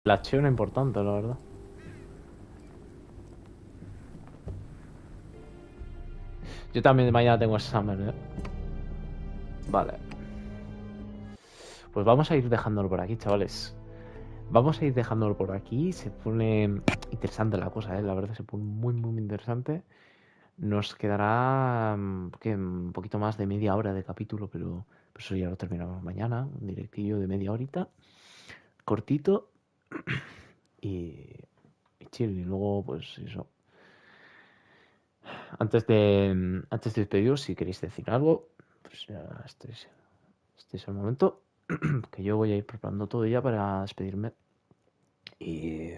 Speaker 1: La acción es importante, la verdad. Yo también mañana tengo examen, ¿eh? Vale. Pues vamos a ir dejándolo por aquí, chavales. Vamos a ir dejándolo por aquí. Se pone interesante la cosa, ¿eh? La verdad se pone muy, muy interesante. Nos quedará un poquito más de media hora de capítulo, pero eso ya lo terminamos mañana. Un directillo de media horita. Cortito. Y chill. Y luego, pues eso. Antes de despediros, si queréis decir algo, pues ya este es el momento. Que yo voy a ir preparando todo ya para despedirme. Y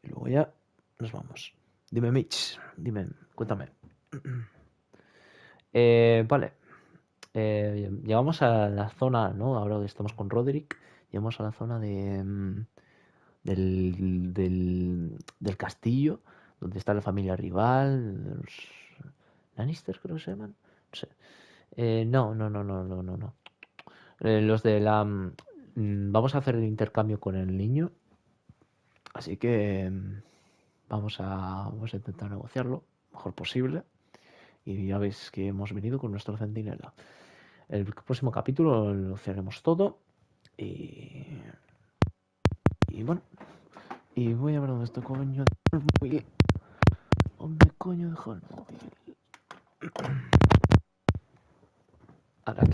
Speaker 1: luego ya nos vamos. Dime, Mitch. Dime, cuéntame. Vale. Llegamos a la zona, ¿no? Ahora que estamos con Roderick, llegamos a la zona del castillo, donde está la familia rival, los Lannister, creo que se llaman. No sé. No. Los de la... vamos a hacer el intercambio con el niño. Así que vamos a intentar negociarlo lo mejor posible. Y ya veis que hemos venido con nuestro centinela. El próximo capítulo lo haremos todo. Y bueno. Y voy a ver dónde está coño el móvil. ¿Dónde coño dejó el móvil? Ahora aquí.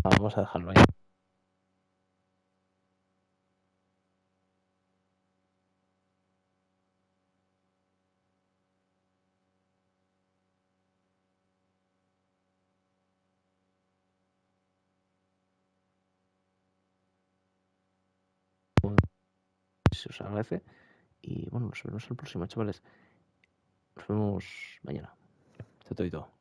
Speaker 1: Vamos a dejarlo ahí. Si os agradece. Y bueno, nos vemos el próximo, chavales. Nos vemos mañana. Esto todo y todo.